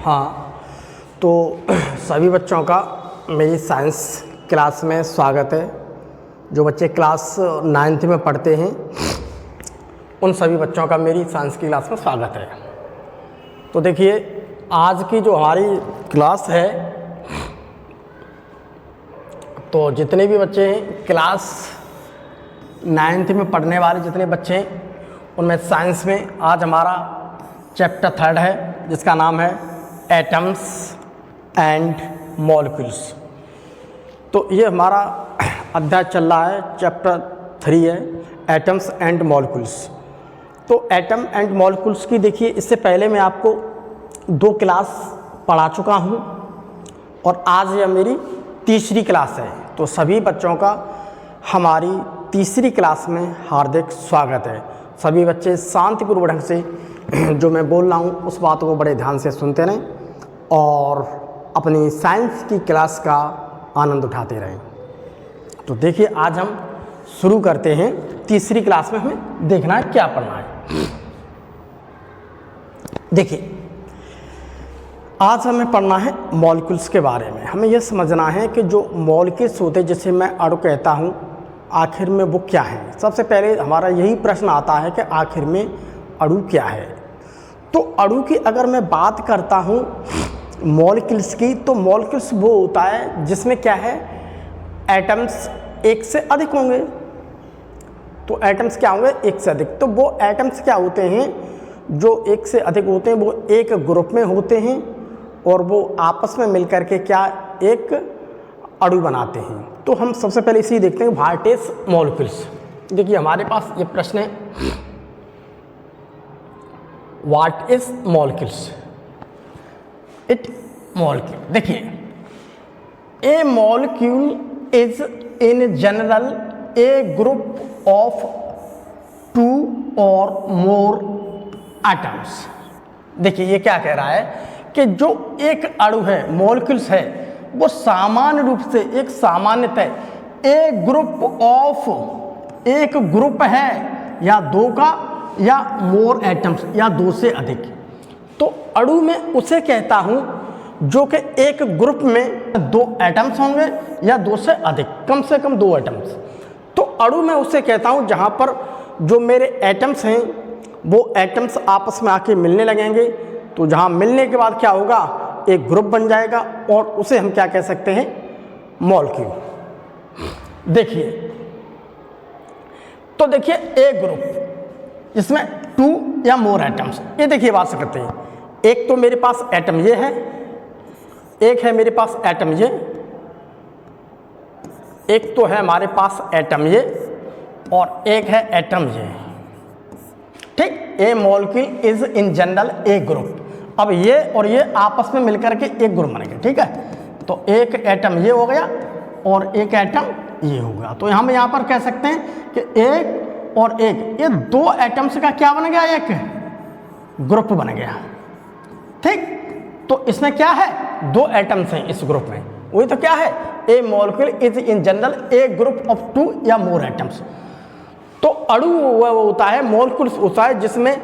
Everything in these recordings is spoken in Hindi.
हाँ, तो सभी बच्चों का मेरी साइंस क्लास में स्वागत है। जो बच्चे क्लास 9th में पढ़ते हैं उन सभी बच्चों का मेरी साइंस की क्लास में स्वागत है। तो देखिए, आज की जो हमारी क्लास है, तो जितने भी बच्चे हैं क्लास 9th में पढ़ने वाले जितने बच्चे हैं, उनमें साइंस में आज हमारा चैप्टर 3 है जिसका नाम है एटम्स एंड मॉलिक्यूल्स। तो ये हमारा अध्याय चल रहा है, चैप्टर 3 है एटम्स एंड मॉलिक्यूल्स। तो एटम एंड मॉलिक्यूल्स की देखिए, इससे पहले मैं आपको 2 क्लास पढ़ा चुका हूँ और आज यह मेरी तीसरी क्लास है। तो सभी बच्चों का हमारी तीसरी क्लास में हार्दिक स्वागत है। सभी बच्चे शांतिपूर्वक ढंग से जो मैं बोल रहा हूँ उस बात को बड़े ध्यान से सुनते रहें और अपनी साइंस की क्लास का आनंद उठाते रहें। तो देखिए, आज हम शुरू करते हैं। तीसरी क्लास में हमें देखना है क्या पढ़ना है। देखिए, आज हमें पढ़ना है मॉलिक्यूल्स के बारे में। हमें यह समझना है कि जो मॉलिक्यूल्स होते हैं, जिसे मैं अणु कहता हूँ, आखिर में वो क्या है। सबसे पहले हमारा यही प्रश्न आता है कि आखिर में अणु क्या है। तो अणु की अगर मैं बात करता हूँ मॉलिक्यूल्स की, तो मॉलिक्यूल्स वो होता है जिसमें क्या है, एटम्स एक से अधिक होंगे। तो एटम्स क्या होंगे, एक से अधिक। तो वो एटम्स क्या होते हैं जो एक से अधिक होते हैं, वो एक ग्रुप में होते हैं और वो आपस में मिलकर के क्या एक अणु बनाते हैं। तो हम सबसे पहले इसी देखते हैं, व्हाट इज मॉलिक्यूल्स। देखिए, हमारे पास ये प्रश्न है, what is molecules. It molecule. देखिए, a molecule is in general a group of 2 or more atoms. देखिए, ये क्या कह रहा है कि जो एक अणु है, मॉलिक्यूल्स है, वो सामान्य रूप से एक सामान्यतः एक ग्रुप ऑफ, एक ग्रुप है या 2 का या मोर एटम्स या 2 से अधिक। तो अणु में उसे कहता हूं जो कि एक ग्रुप में 2 एटम्स होंगे या 2 से अधिक, कम से कम 2 एटम्स। तो अणु में उसे कहता हूं जहां पर जो मेरे एटम्स हैं वो एटम्स आपस में आके मिलने लगेंगे। तो जहां मिलने के बाद क्या होगा, एक ग्रुप बन जाएगा और उसे हम क्या कह सकते हैं, मॉलिक्यूल। देखिए, तो देखिए एक ग्रुप जिसमें 2 या मोर एटम्स, ये देखिए बात से करते हैं। एक तो मेरे पास एटम ये है, एक है मेरे पास एटम ये, एक तो है हमारे पास एटम ये और एक है एटम ये। ठीक, a molecule is in general a group. अब ये और ये आपस में मिलकर के एक ग्रुप बनेंगे। ठीक है, तो एक एटम ये हो गया और एक एटम ये हो गया। तो हम यहाँ पर कह सकते हैं कि एक और एक, ये 2 एटम्स का क्या बन गया, एक ग्रुप बन गया। ठीक, तो इसमें क्या है, 2 एटम्स हैं इस ग्रुप में। वही तो क्या है, a molecule is in general a group of 2 या मोर एटम्स। तो अणु वो होता है, मॉलिक्यूल्स होता है जिसमें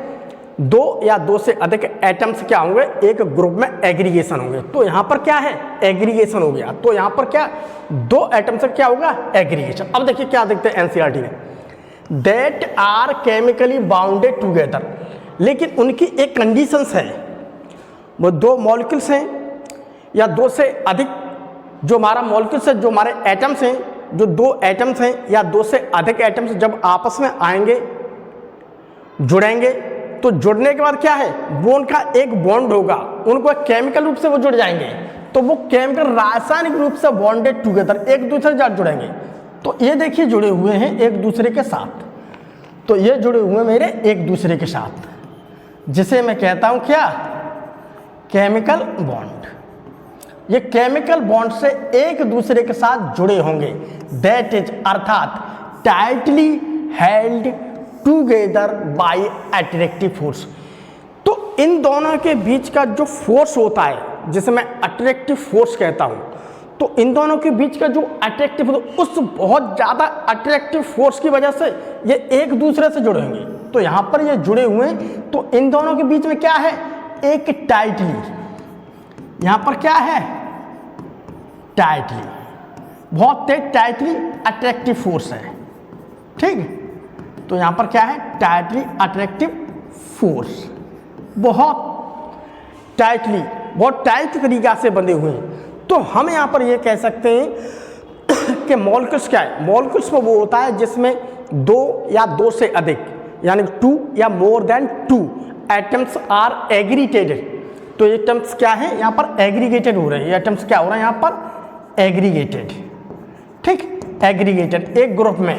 2 या 2 से अधिक एटम्स क्या होंगे, एक ग्रुप में एग्रीगेशन होंगे। तो यहाँ पर क्या है, एग्रीगेशन हो गया। तो यहाँ पर क्या, 2 एटम्स से क्या होगा, एग्रीगेशन। अब देखिए क्या देखते हैं एनसीईआरटी में, that are chemically bounded together. लेकिन उनकी एक कंडीशंस है, वो 2 मॉलिक्यूल्स हैं या 2 से अधिक, जो हमारा मॉलिक्यूल्स है, जो हमारे एटम्स हैं, जो 2 एटम्स हैं या 2 से अधिक एटम्स जब आपस में आएंगे, जुड़ेंगे, तो जुड़ने के बाद क्या है, वो उनका एक बॉन्ड होगा, उनको एक केमिकल रूप से वो जुड़ जाएंगे। तो वो केमिकल रासायनिक रूप से बॉन्डेड टुगेदर, एक दूसरे से जुड़ेंगे। तो ये देखिए जुड़े हुए हैं एक दूसरे के साथ। तो ये जुड़े हुए मेरे एक दूसरे के साथ, जिसे मैं कहता हूं क्या, केमिकल बॉन्ड। ये केमिकल बॉन्ड से एक दूसरे के साथ जुड़े होंगे, दैट इज अर्थात tightly held together by attractive force. तो इन दोनों के बीच का जो फोर्स होता है, जिसे मैं अट्रैक्टिव फोर्स कहता हूं, तो इन दोनों के बीच का जो अट्रैक्टिव, उस बहुत ज़्यादा अट्रैक्टिव फोर्स की वजह से ये एक दूसरे से जुड़े होंगे। तो यहाँ पर ये जुड़े हुए हैं, तो इन दोनों के बीच में क्या है, एक टाइटली यहां पर क्या है, टाइटली, बहुत तेज टाइटली अट्रैक्टिव फोर्स है, ठीक। तो यहां पर क्या है, टाइटली अट्रैक्टिव फोर्स, बहुत टाइटली, बहुत टाइट तरीका से बंधे हुए हैं। तो हम यहां पर ये कह सकते हैं कि मॉलिक्यूल्स क्या है, मॉलिक्यूल्स में वो होता है जिसमें दो या दो से अधिक, यानी 2 या more than 2 atoms are aggregated. तो ये टर्म्स क्या है, यहाँ पर एग्रीगेटेड हो रहे हैं, ये टर्म्स क्या हो रहा है यहाँ पर, एग्रीगेटेड, ठीक, एग्रीगेटेड एक ग्रुप में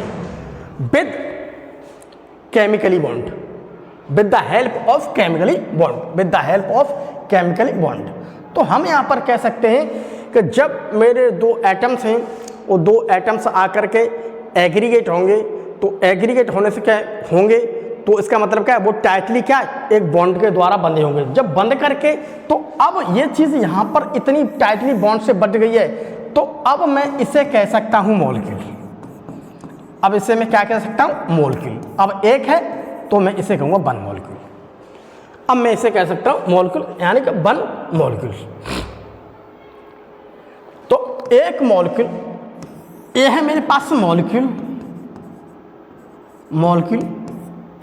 with chemically bond, with the help of chemically bond, with the help of chemically bond. तो हम यहाँ पर कह सकते हैं कि जब मेरे दो एटम्स हैं, वो दो एटम्स आकर के एग्रीगेट होंगे, तो एग्रीगेट होने से क्या होंगे, तो इसका मतलब क्या है, वो टाइटली क्या है, एक बॉन्ड के द्वारा बंधे होंगे। जब बंध करके, तो अब ये चीज़ यहाँ पर इतनी टाइटली बॉन्ड से बंध गई है, तो अब मैं इसे कह सकता हूँ मॉलिक्यूल। अब इसे मैं क्या कह सकता हूँ, मॉलिक्यूल। अब एक है तो मैं इसे कहूँगा वन मॉलिक्यूल। अब मैं इसे कह सकता हूँ मॉलिक्यूल, यानी कि वन मॉलिक्यूल। तो एक मॉलिक्यूल, ये है मेरे पास मॉलिक्यूल, मॉलिक्यूल,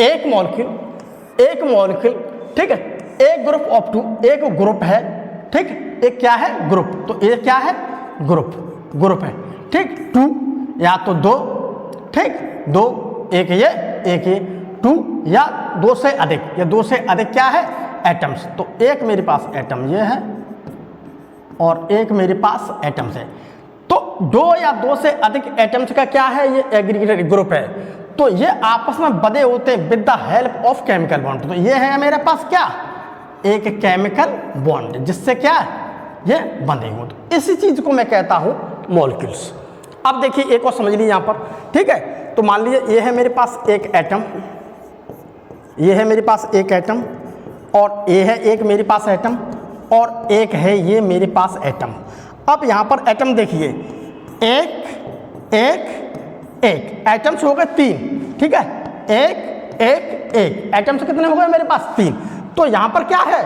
एक मॉलिक्यूल, एक मॉलिक्यूल, ठीक है, एक ग्रुप ऑफ 2, एक ग्रुप है, ठीक, एक क्या है, ग्रुप। तो ये क्या है, ग्रुप, ग्रुप है, ठीक, 2 या तो 2, ठीक, 2, एक ये 2 या 2 से अधिक, या 2 से अधिक क्या है, एटम्स। तो एक मेरे पास एटम ये है और एक मेरे पास एटम्स है। तो 2 या 2 से अधिक एटम्स का क्या है, ये एग्रीगेटेड ग्रुप है। तो ये आपस में बंधे होते हैं with the help of chemical bond. तो ये है मेरे पास क्या, एक केमिकल बॉन्ड, जिससे क्या ये बंधे हो। तो इसी चीज को मैं कहता हूं मॉलिक्यूल्स। अब देखिए एक और समझ लीजिए यहां पर, ठीक है। तो मान लीजिए ये है मेरे पास एक एटम, ये है मेरे पास एक एटम, और ये है एक मेरे पास एटम, और एक है ये मेरे पास एटम। अब यहां पर एटम देखिए, एक एक एक, एटम्स हो गए 3, ठीक है, एक एक एक, एटम्स कितने हो गए मेरे पास, 3। तो यहां पर क्या है,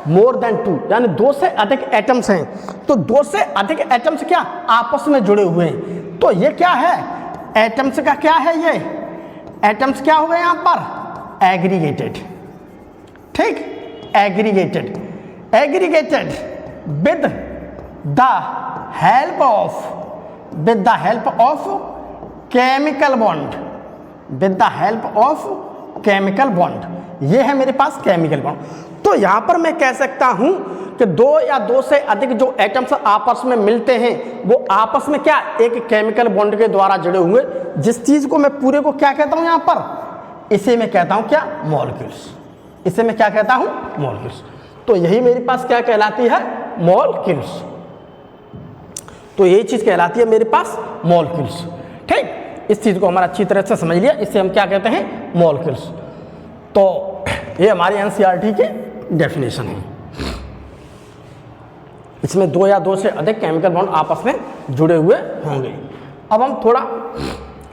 मोर देन 2, यानी 2 से अधिक एटम्स हैं। तो 2 से अधिक एटम्स क्या आपस में जुड़े हुए हैं। तो ये क्या है, एटम्स का क्या है, ये एटम्स क्या हो गए यहां पर, एग्रीगेटेड, ठीक, aggregated, aggregated with the help of, with the help of chemical bond, with the help of chemical bond. ये है मेरे पास केमिकल बॉन्ड। तो यहां पर मैं कह सकता हूं कि 2 या 2 से अधिक जो एटम्स आपस में मिलते हैं, वो आपस में क्या, एक केमिकल बॉन्ड के द्वारा जुड़े हुए। जिस चीज को मैं पूरे को क्या कहता हूं यहां पर, इसे मैं कहता हूं क्या, मॉलिक्यूल्स। इसे मैं क्या कहता हूं, मॉलिक्यूल्स। तो यही मेरे पास क्या कहलाती है, मॉलिक्यूल्स। तो यही चीज कहलाती है मेरे पास मॉलिक्यूल्स, ठीक। इस चीज को हमारा अच्छी तरह से समझ लिया, इससे हम क्या कहते हैं, मॉलिक्यूल्स। तो ये हमारी एनसीईआरटी की डेफिनेशन है। इसमें 2 या 2 से अधिक केमिकल बॉन्ड आपस में जुड़े हुए होंगे। अब हम थोड़ा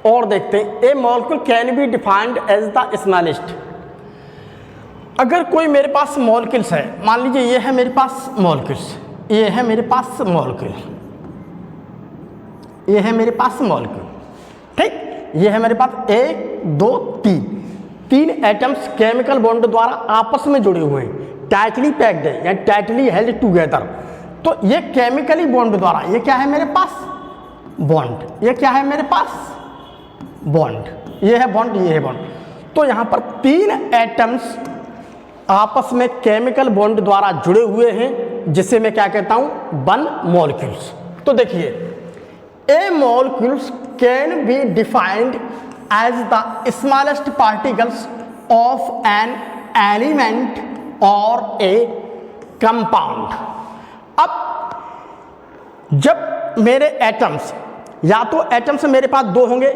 और देखते हैं। A molecule can be defined as the smallest. अगर कोई मेरे पास मॉलिक्यूल्स है, मान लीजिए ये है मेरे पास मॉलिक्यूल्स, ये है मेरे पास मॉलिक्यूल, ये है मेरे पास मॉलिक्यूल, ठीक। ये है मेरे पास 1 2 3 एटम्स केमिकल बॉन्ड द्वारा आपस में जुड़े हुए हैं, टाइटली पैक्ड है या टाइटली हेल्ड टुगेदर। तो ये केमिकली बॉन्ड द्वारा, ये क्या है मेरे पास, बॉन्ड, ये क्या है मेरे पास, बॉन्ड, ये है बॉन्ड, ये है बॉन्ड। तो यहां पर 3 एटम्स आपस में केमिकल बॉन्ड द्वारा जुड़े हुए हैं, जिसे मैं क्या कहता हूं, 1 मॉलिक्यूल्स। तो देखिए, a molecules can be defined as the smallest particles of an element और ए कंपाउंड। अब जब मेरे एटम्स, या तो एटम्स मेरे पास 2 होंगे,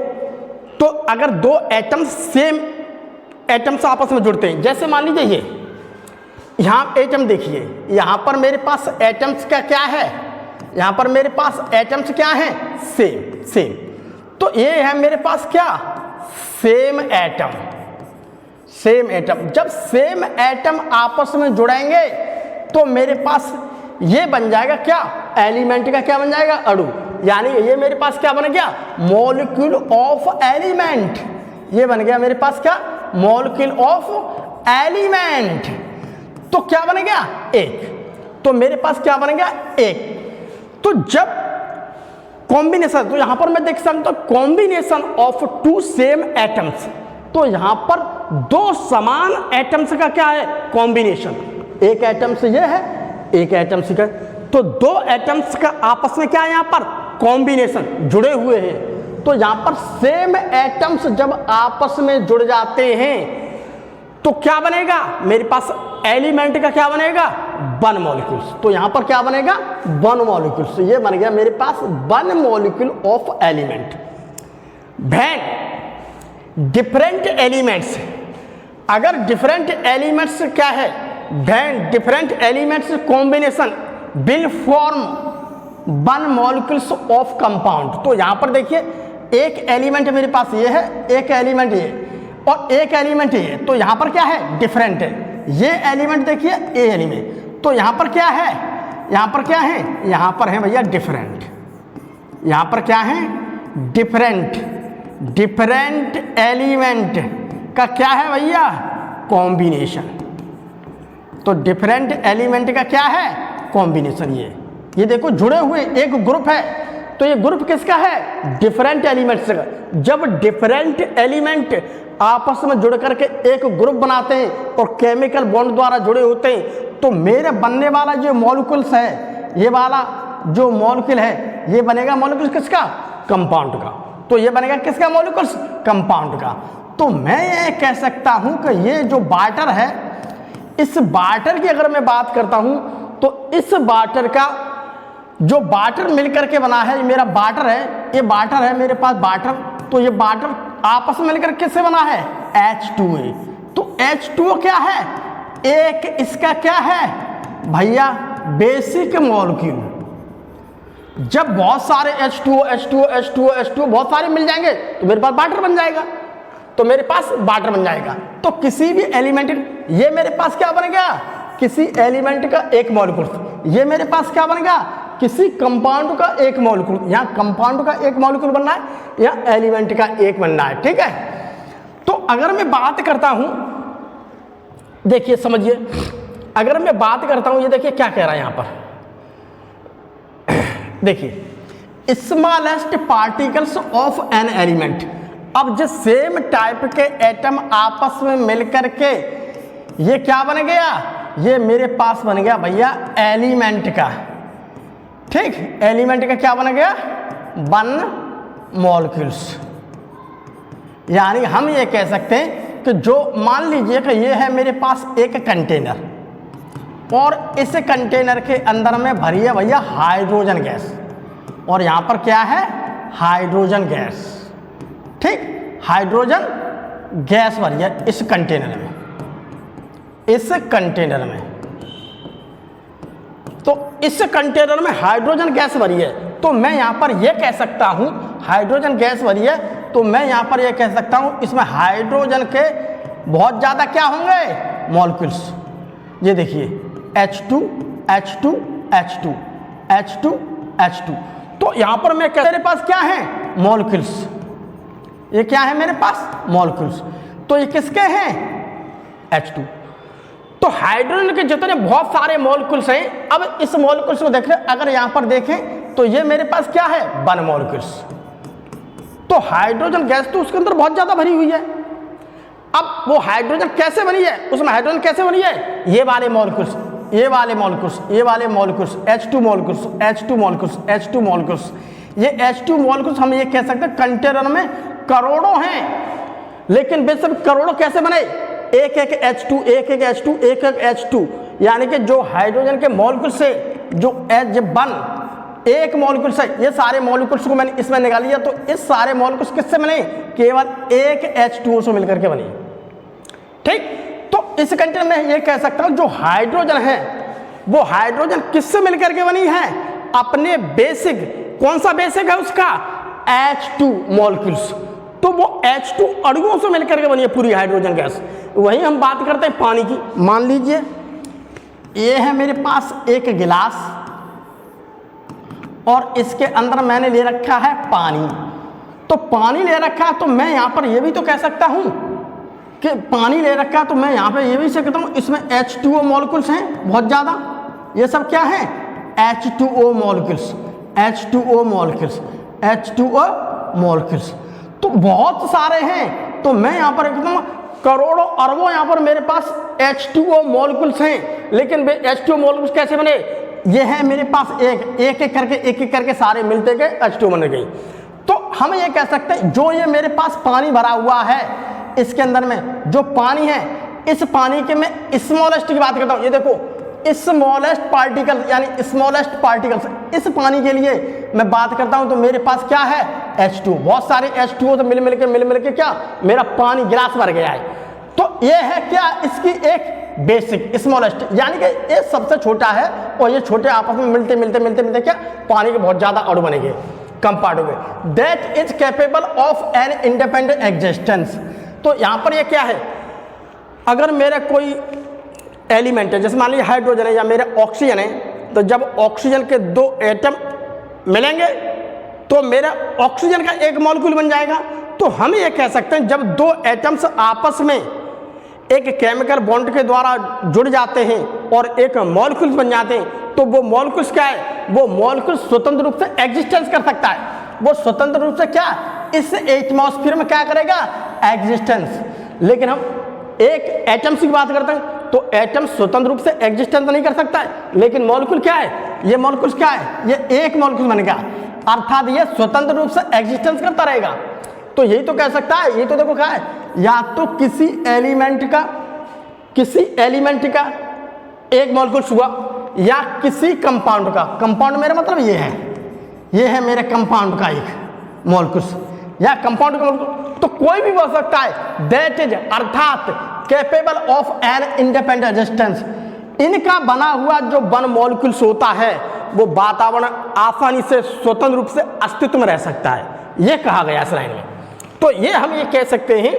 तो अगर 2 एटम्स सेम एटम्स आपस में जुड़ते हैं, जैसे मान लीजिए ये यहां एटम देखिए, यहां पर मेरे पास एटम्स का क्या है, यहां पर मेरे पास एटम्स क्या है, सेम सेम। तो ये है मेरे पास क्या, सेम एटम, सेम एटम। जब सेम एटम आपस में जुड़ेंगे तो मेरे पास ये बन जाएगा क्या, एलिमेंट का क्या बन जाएगा, अणु। यानी ये मेरे पास क्या बन गया, मॉलिक्यूल ऑफ एलिमेंट। ये बन गया मेरे पास क्या, मॉलिक्यूल ऑफ एलिमेंट। तो क्या बन गया, एक। तो मेरे पास क्या बन गया, एक। तो जब कॉम्बिनेशन, तो यहां पर मैं देख सकता हूं combination of two same atoms, तो यहां पर दो समान एटम्स का क्या है, कॉम्बिनेशन। एक एटम से ये है, एक एटम से, तो दो एटम्स का आपस में क्या है, यहां पर कॉम्बिनेशन, जुड़े हुए हैं। तो यहां पर सेम एटम्स जब आपस में जुड़ जाते हैं तो क्या बनेगा, मेरे पास एलिमेंट का क्या बनेगा, वन मॉलिक्यूल्स। तो यहां पर क्या बनेगा, वन मॉलिक्यूल्स। ये बन गया मेरे पास one molecule of element. When different elements, अगर डिफरेंट एलिमेंट्स क्या है, when different elements combination will form one molecules of compound. तो यहां पर देखिए एक एलिमेंट मेरे पास ये है, एक एलिमेंट ये और एक एलिमेंट ये, तो यहां पर क्या है, डिफरेंट है। ये एलिमेंट देखिए, ए एलिमेंट, तो यहां पर क्या है, यहां पर क्या है, यहां पर है भैया डिफरेंट। यहां पर क्या है, डिफरेंट। डिफरेंट एलिमेंट का क्या है भैया, कॉम्बिनेशन। तो डिफरेंट एलिमेंट का क्या है, कॉम्बिनेशन। ये देखो जुड़े हुए एक ग्रुप है, तो ये ग्रुप किसका है, डिफरेंट एलिमेंट्स का। जब डिफरेंट एलिमेंट आपस में जुड़ करके एक ग्रुप बनाते हैं और केमिकल बॉन्ड द्वारा जुड़े होते हैं, तो मेरे बनने वाला जो मॉलिक्यूल्स है, ये वाला जो मॉलिक्यूल है, ये बनेगा मॉलिक्यूल किसका, कंपाउंड का। तो ये बनेगा किसका, मॉलिक्यूल्स, कंपाउंड का। तो मैं ये कह सकता हूं कि ये जो वाटर है, इस वाटर की अगर मैं बात करता हूं तो इस वाटर का जो वाटर मिलकर के बना है, ये मेरा वाटर है, ये वाटर है मेरे पास वाटर। तो ये वाटर आपस में मिलकर किससे बना है, H2A। तो H2O क्या है, एक इसका क्या है भैया, बेसिक मॉलिक्यूल। जब बहुत सारे H2O बहुत सारे मिल जाएंगे तो मेरे पास वाटर बन जाएगा, तो मेरे पास वाटर बन जाएगा। तो किसी भी एलिमेंट, ये मेरे पास क्या बन गया, किसी एलिमेंट का एक मॉलिक्यूल। ये मेरे पास क्या बन गया, किसी कंपाउंड का एक मॉलिक्यूल। यहाँ कंपाउंड का एक मॉलिक्यूल बनना है, या एलिमेंट का एक बनना है, ठीक है। तो अगर मैं बात करता हूं, देखिए समझिए, अगर मैं बात करता हूं, ये देखिए क्या कह रहा है यहां पर, देखिए smallest particles of an element. अब जो सेम टाइप के एटम आपस में मिलकर के ये क्या बन गया, ये मेरे पास बन गया भैया एलिमेंट का, ठीक। एलिमेंट का क्या बन गया, वन मॉलिक्यूल्स। यानी हम ये कह सकते हैं कि जो, मान लीजिए कि ये है मेरे पास एक कंटेनर, और इस कंटेनर के अंदर में भरी है भैया हाइड्रोजन गैस, और यहां पर क्या है, हाइड्रोजन गैस, ठीक। हाइड्रोजन गैस भरी है इस कंटेनर में, इस कंटेनर में। तो इस कंटेनर में हाइड्रोजन गैस भरी है, तो मैं यहां पर यह कह सकता हूं, हाइड्रोजन गैस भरी है, तो मैं यहां पर यह कह सकता हूं इसमें हाइड्रोजन के बहुत ज्यादा क्या होंगे, मॉलिक्यूल्स। ये देखिए H2 H2 H2 H2 H2। तो यहां पर मैं मेरे पास क्या है, मॉलिक्यूल्स। ये क्या है मेरे पास, मॉलिक्यूल्स। तो ये किसके हैं, H2। तो हाइड्रोजन के जितने बहुत सारे मॉलिक्यूल्स हैं, अब इस मॉलिक्यूल्स को देख रहे, अगर यहां पर देखें तो ये मेरे पास क्या है, वन मॉलिक्यूल्स। तो हाइड्रोजन गैस तो उसके अंदर बहुत ज्यादा भरी हुई है। अब वो हाइड्रोजन कैसे बनी है, उसमें हाइड्रोजन कैसे बनी है, ये वाले मॉलिक्यूल्स, ये वाले मॉलिक्यूल्स, ये वाले molecules, H2 molecules, H2 molecules, H2 molecules. ये H2 मॉलिक्यूल्स हम ये कह सकते हैं कंटेनर में करोड़ों हैं, लेकिन वे सब करोड़ों कैसे बने, एक एक H2, एक एक H2, एक एक H2। यानी कि जो हाइड्रोजन के मॉलिक्यूल से जो H1 एक मॉलिक्यूल से, ये सारे मॉलिक्यूल्स को मैंने इसमें निकाल लिया, तो इस सारे मॉलिक्यूल्स किससे बने, केवल एक H2O से मिलकर के बनी, ठीक। तो इस कंटेनर में ये कह सकता हूं जो हाइड्रोजन है, वो हाइड्रोजन किससे मिलकर के बनी है, अपने बेसिक, कौन सा बेसिक है उसका, H2 मॉलिक्यूल्स। तो वो H2 अणुओं से मिलकर के बनी है पूरी हाइड्रोजन गैस। वहीं हम बात करते हैं पानी की। मान लीजिए ये है मेरे पास एक गिलास और इसके अंदर मैंने ले रखा है पानी। तो पानी ले रखा है तो मैं यहाँ पर ये भी तो कह सकता हूँ कि पानी ले रखा है, तो मैं यहाँ पे ये भी सकता हूँ इसमें H2O मॉलिक्यूल्स हैं बहुत ज़्यादा। ये सब क्या है? H2O molecules, H2O molecules, H2O molecules. तो बहुत सारे हैं, तो मैं यहाँ पर एकदम करोड़ों अरबों यहाँ पर मेरे पास H2O मॉलिक्यूल्स हैं। लेकिन वे H2O मॉलिक्यूल्स कैसे बने? ये है मेरे पास एक एक करके सारे मिलते गए H2O बन गई। तो हम ये कह सकते हैं जो ये मेरे पास पानी भरा हुआ है, इसके अंदर में जो पानी है, इस पानी के मैं स्मॉलेस्ट की बात करता हूँ। ये देखो स्मॉलेस्ट पार्टिकल यानी स्मॉलेस्ट पार्टिकल्स, इस पानी के लिए मैं बात करता हूँ तो मेरे पास क्या है? H2। बहुत सारे H2O तो मिल मिल के क्या मेरा पानी गिलास भर गया है। तो ये है क्या? इसकी एक बेसिक स्मॉलेस्ट, यानी कि ये सबसे छोटा है और ये छोटे आपस में मिलते क्या पानी के बहुत ज़्यादा अणु बनेंगे, कंपाउंड हुए। That is capable of an independent existence. तो यहाँ पर ये क्या है? अगर मेरा कोई एलिमेंट है, जैसे मान लीजिए हाइड्रोजन है या मेरा ऑक्सीजन है, तो जब ऑक्सीजन के दो एटम मिलेंगे तो मेरा ऑक्सीजन का एक मॉलिक्यूल बन जाएगा। तो हम ये कह सकते हैं जब दो एटम्स आपस में एक केमिकल बॉन्ड के द्वारा जुड़ जाते हैं और एक मॉलिक्यूल्स बन जाते हैं, तो वो मॉलिक्यूल्स क्या है? वो मॉलिक्यूल स्वतंत्र रूप से एग्जिस्टेंस कर सकता है। वो स्वतंत्र रूप से क्या इस एटमॉस्फेयर में क्या करेगा? एग्जिस्टेंस। लेकिन हम एक एटम्स की बात करते हैं तो एटम स्वतंत्र रूप से एग्जिस्टेंस नहीं कर सकता है, लेकिन मॉलिक्यूल क्या है? ये मॉलिक्यूल्स क्या है? ये एक मॉलिक्यूल बनेगा, अर्थात ये स्वतंत्र रूप से एग्जिस्टेंस करता रहेगा। तो यही तो कह सकता है, ये तो देखो क्या है, या तो किसी एलिमेंट का एक मॉलिक्यूल हुआ या किसी कंपाउंड का। कंपाउंड मेरा मतलब ये है मेरे कंपाउंड का एक मॉलिक्यूल या कंपाउंड का मॉलिक्यूल, तो कोई भी हो सकता है। दैट इज अर्थात capable of an independent existence. इनका बना हुआ जो वन मॉलिक्यूल्स होता है वो वातावरण आसानी से स्वतंत्र रूप से अस्तित्व में रह सकता है, ये कहा गया इस लाइन में। तो ये हम ये कह सकते हैं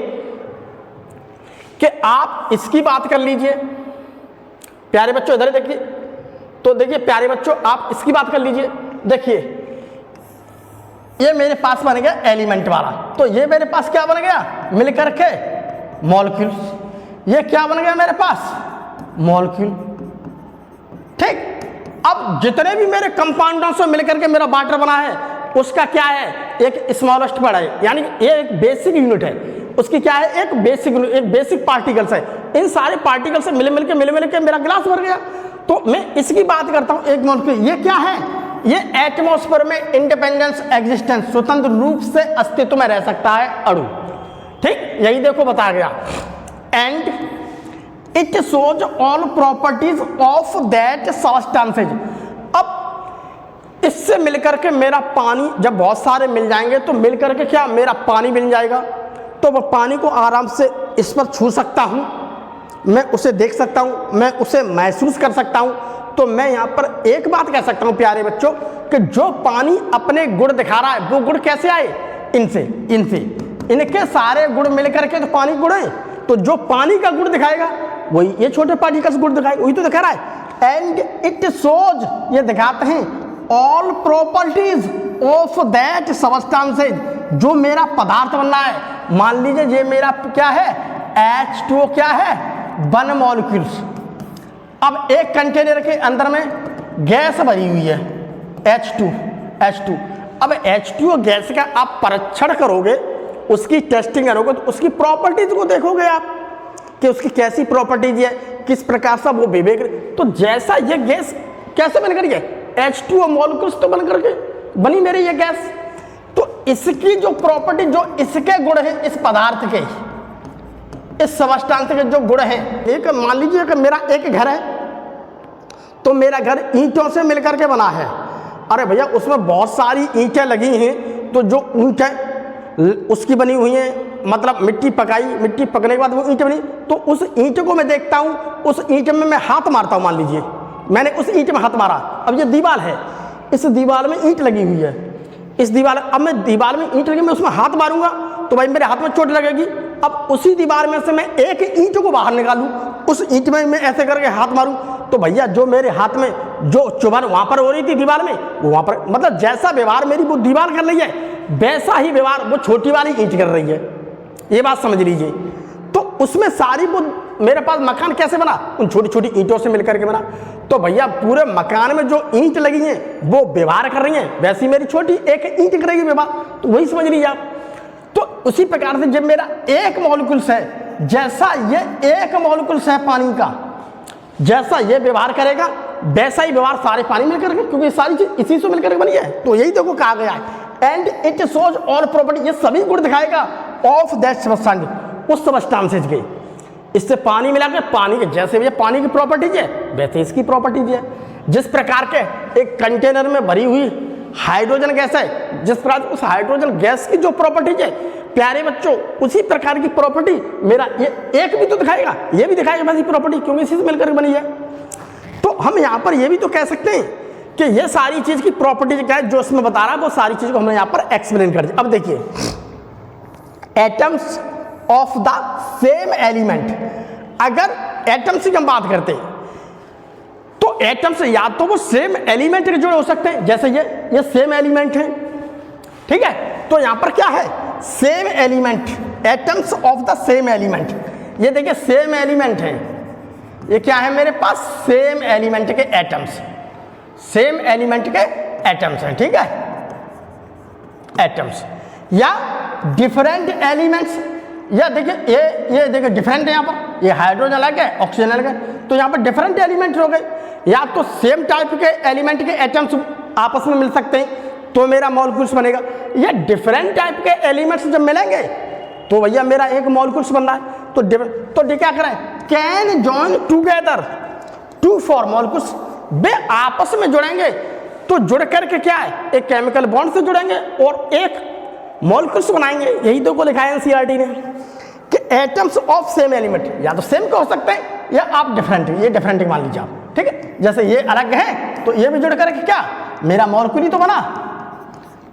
कि आप इसकी बात कर लीजिए। प्यारे बच्चों इधर देखिए, तो देखिए प्यारे बच्चों आप इसकी बात कर लीजिए। देखिए ये मेरे पास बन गया एलिमेंट वाला, तो ये मेरे पास क्या बन गया? मिलकर के मॉलिक्यूल्स। ये क्या बन गया मेरे पास? मॉलिक्यूल। ठीक। अब जितने भी मेरे कंपाउंडों से मिलकर के मेरा वाटर बना है उसका क्या है? एक स्मॉलेस्ट पार्ट है, यानी ये एक बेसिक यूनिट है। उसकी क्या है? एक बेसिक पार्टिकल्स है। इन सारे पार्टिकल से मिल मिल के मेरा गिलास भर गया। तो मैं इसकी बात करता हूं एक मॉलिक्यूल। ये क्या है? ये एटमॉस्फेयर में इंडिपेंडेंस एग्जिस्टेंस, स्वतंत्र रूप से अस्तित्व में रह सकता है अणु। ठीक, यही देखो बताया गया। And it shows all properties of that substances. अब इससे मिलकर के मेरा पानी, जब बहुत सारे मिल जाएंगे तो मिलकर के क्या मेरा पानी मिल जाएगा। तो वह पानी को आराम से इस पर छू सकता हूँ, मैं उसे देख सकता हूँ, मैं उसे महसूस कर सकता हूँ। तो मैं यहाँ पर एक बात कह सकता हूँ प्यारे बच्चों कि जो पानी अपने गुण दिखा रहा है वो गुण कैसे आए? इनसे इनके सारे गुण मिलकर के तो पानी गुण है। तो जो पानी का गुण दिखाएगा वही ये छोटे पार्टिकल्स गुण दिखाएगा, वही तो दिखा रहा है। एंड इट शोज, ये दिखाते हैं all properties of that substances, जो मेरा पदार्थ बनना है। मान लीजिए ये मेरा क्या है? H2O क्या है? One molecules. अब एक कंटेनर के अंदर में गैस भरी हुई है H2। अब H2O गैस का आप परीक्षण करोगे, उसकी टेस्टिंग करोगे, तो उसकी प्रॉपर्टीज को देखोगे आप कि उसकी कैसी प्रॉपर्टीज है, किस प्रकार से वो बिहेव। तो जैसा ये गैस कैसे बन करी है? H2O मॉलिक्यूल्स तो बन करके बनी मेरी ये गैस। तो इसकी जो प्रॉपर्टी, जो इसके गुण है, इस पदार्थ के, इस सब्सटेंस के जो गुण हैं, एक मान लीजिए कि मेरा एक घर है, तो मेरा घर ईंटों से मिलकर के बना है। अरे भैया उसमें बहुत सारी ईंटें लगी हैं, तो जो ईंटें उसकी बनी हुई हैं, मतलब मिट्टी पकने के बाद वो ईंटें बनी, तो उस ईंट को मैं देखता हूँ, उस ईंट में मैं हाथ मारता हूँ। मान लीजिए मैंने उस ईंट में हाथ मारा, अब ये दीवार है, इस दीवार में ईंट लगी हुई है, इस दीवार, अब मैं दीवार में ईंट लगी, मैं उसमें हाथ मारूंगा तो भाई मेरे हाथ में चोट लगेगी। अब उसी दीवार में से मैं एक ईंट को बाहर निकालूं, उस ईंट में मैं ऐसे करके हाथ मारूं तो भैया जो मेरे हाथ में जो चुभन वहां पर हो रही थी दीवार में, वो वहां पर मतलब जैसा व्यवहार मेरी वो दीवार कर रही है, वैसा ही व्यवहार वो छोटी वाली ईंट कर रही है। ये बात समझ लीजिए। तो उसमें सारी वो मेरे पास मकान कैसे बना, उन छोटी छोटी ईंटों से मिलकर के बना। तो भैया पूरे मकान में जो ईंट लगी हैं वो व्यवहार कर रही हैं, वैसी मेरी छोटी एक ईंट करेगी व्यवहार। तो वही समझ लीजिए आप। तो उसी प्रकार से जब मेरा एक मॉलिक्यूल्स है, जैसा ये एक मॉलिक्यूल्स है पानी का, जैसा ये व्यवहार करेगा वैसा ही व्यवहार सारे पानी मिलकर के, क्योंकि सारी चीज इसी से मिलकर बनी है। तो यही देखो कहा गया है, and it shows all property, ये सभी गुण दिखाएगा ऑफ दैट सब्सटेंस, उस सब्सटेंसेज के। इससे पानी मिला के पानी के जैसे भी पानी की प्रॉपर्टीज है वैसे इसकी प्रॉपर्टीज है। जिस प्रकार के एक कंटेनर में भरी हुई हाइड्रोजन गैस है, जिस प्रकार उस हाइड्रोजन गैस की जो प्रॉपर्टीज है प्यारे बच्चों, उसी प्रकार की प्रॉपर्टी मेरा ये एक भी तो दिखाएगा, ये भी दिखाएगा वैसी प्रॉपर्टी, क्योंकि इसी से मिलकर बनी है। तो हम यहाँ पर ये भी तो कह सकते हैं कि ये सारी चीज की प्रॉपर्टीज क्या है जो इसमें बता रहा है, वो सारी चीज को हमने यहाँ पर एक्सप्लेन कर दिया। अब देखिए, atoms of the same element, अगर एटम्स की हम बात करते हैं तो एटम्स या तो वो सेम एलिमेंट के जुड़े हो सकते हैं, जैसे ये सेम एलिमेंट है, ठीक है। तो यहां पर क्या है, same element, atoms of the same element. ये देखिए सेम एलिमेंट है, ये क्या है मेरे पास, सेम एलिमेंट के एटम्स, सेम एलिमेंट के एटम्स हैं, ठीक है, एटम्स। या डिफरेंट एलिमेंट्स, या देखिए ये देखिए डिफरेंट है, यहाँ पर ये हाइड्रोजन अलग है, ऑक्सीजन अलग है, तो यहाँ पर डिफरेंट एलिमेंट हो गए। या तो सेम टाइप के एलिमेंट के एटम्स आपस में मिल सकते हैं तो मेरा मॉलिक्यूल्स बनेगा, या डिफरेंट टाइप के एलिमेंट्स जब मिलेंगे तो भैया मेरा एक मॉलिक्यूल्स बन रहा है। तो क्या करें, can join together to form molecules, वे आपस में जुड़ेंगे तो जुड़ करके क्या है, एक केमिकल बॉन्ड से जुड़ेंगे और एक मॉलिक्यूल्स बनाएंगे। यही तो को लिखा है एनसीईआरटी ने कि एटम्स ऑफ सेम एलिमेंट, या तो सेम का हो सकते हैं या आप डिफरेंट, ये डिफरेंट मान लीजिए आप, ठीक है। जैसे ये अलग है तो ये भी जुड़ करके क्या मेरा मॉलिक्यूल ही तो बना,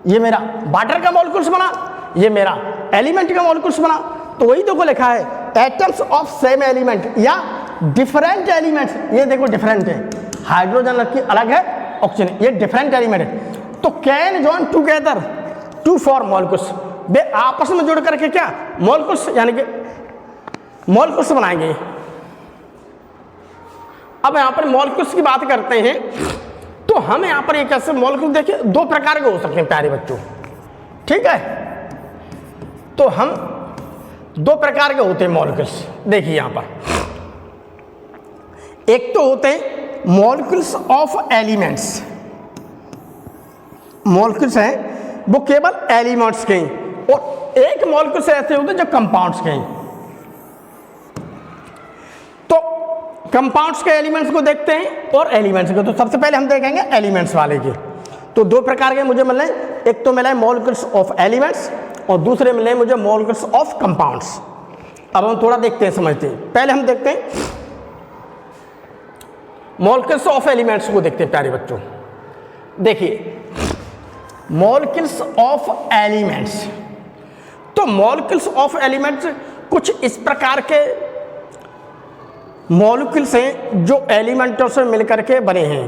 ये मेरा वाटर का मॉलिक्यूल्स बना, ये मेरा एलिमेंट का मॉलिक्यूल्स बना। तो वही तो को लिखा है एटम्स ऑफ सेम एलिमेंट या डिफरेंट एलिमेंट्स। ये देखो डिफरेंट है, हाइड्रोजन की अलग है, ऑक्सीजन, ये डिफरेंट एलिमेंट है। तो can join together to form molecules, वे आपस में जुड़ करके क्या मॉलिक्यूल्स यानी कि मॉलिक्यूल्स बनाएंगे। अब यहां पर मॉलिक्यूल्स की बात करते हैं तो हम यहां पर एक ऐसे मॉलिक्यूल देखिए दो प्रकार के हो सकते हैं प्यारे बच्चों, ठीक है। तो हम दो प्रकार के होते हैं मॉलिक्यूल्स, देखिए यहां पर एक तो होते हैं मॉलिक्यूल्स ऑफ एलिमेंट्स, मॉलिक्यूल्स हैं वो केवल एलिमेंट्स के हैं, और एक मॉलिक्यूल्स ऐसे होते हैं जो कंपाउंड्स के हैं। तो कंपाउंड्स के एलिमेंट्स को देखते हैं और एलिमेंट्स को, तो सबसे पहले हम देखेंगे एलिमेंट्स वाले के। तो दो प्रकार के मुझे मिले, एक तो मिला है मॉलिक्यूल्स ऑफ एलिमेंट्स और दूसरे मिले मुझे मॉलिक्यूल्स ऑफ कंपाउंड्स। अब हम थोड़ा देखते हैं, समझते हैं। पहले हम देखते हैं मॉलिक्यूल्स ऑफ एलिमेंट्स को देखते हैं प्यारे बच्चों। देखिए मॉलिक्यूल्स ऑफ एलिमेंट्स, तो मॉलिक्यूल्स ऑफ एलिमेंट्स कुछ इस प्रकार के मॉलिक्यूल्स हैं जो एलिमेंटों से मिलकर के बने हैं।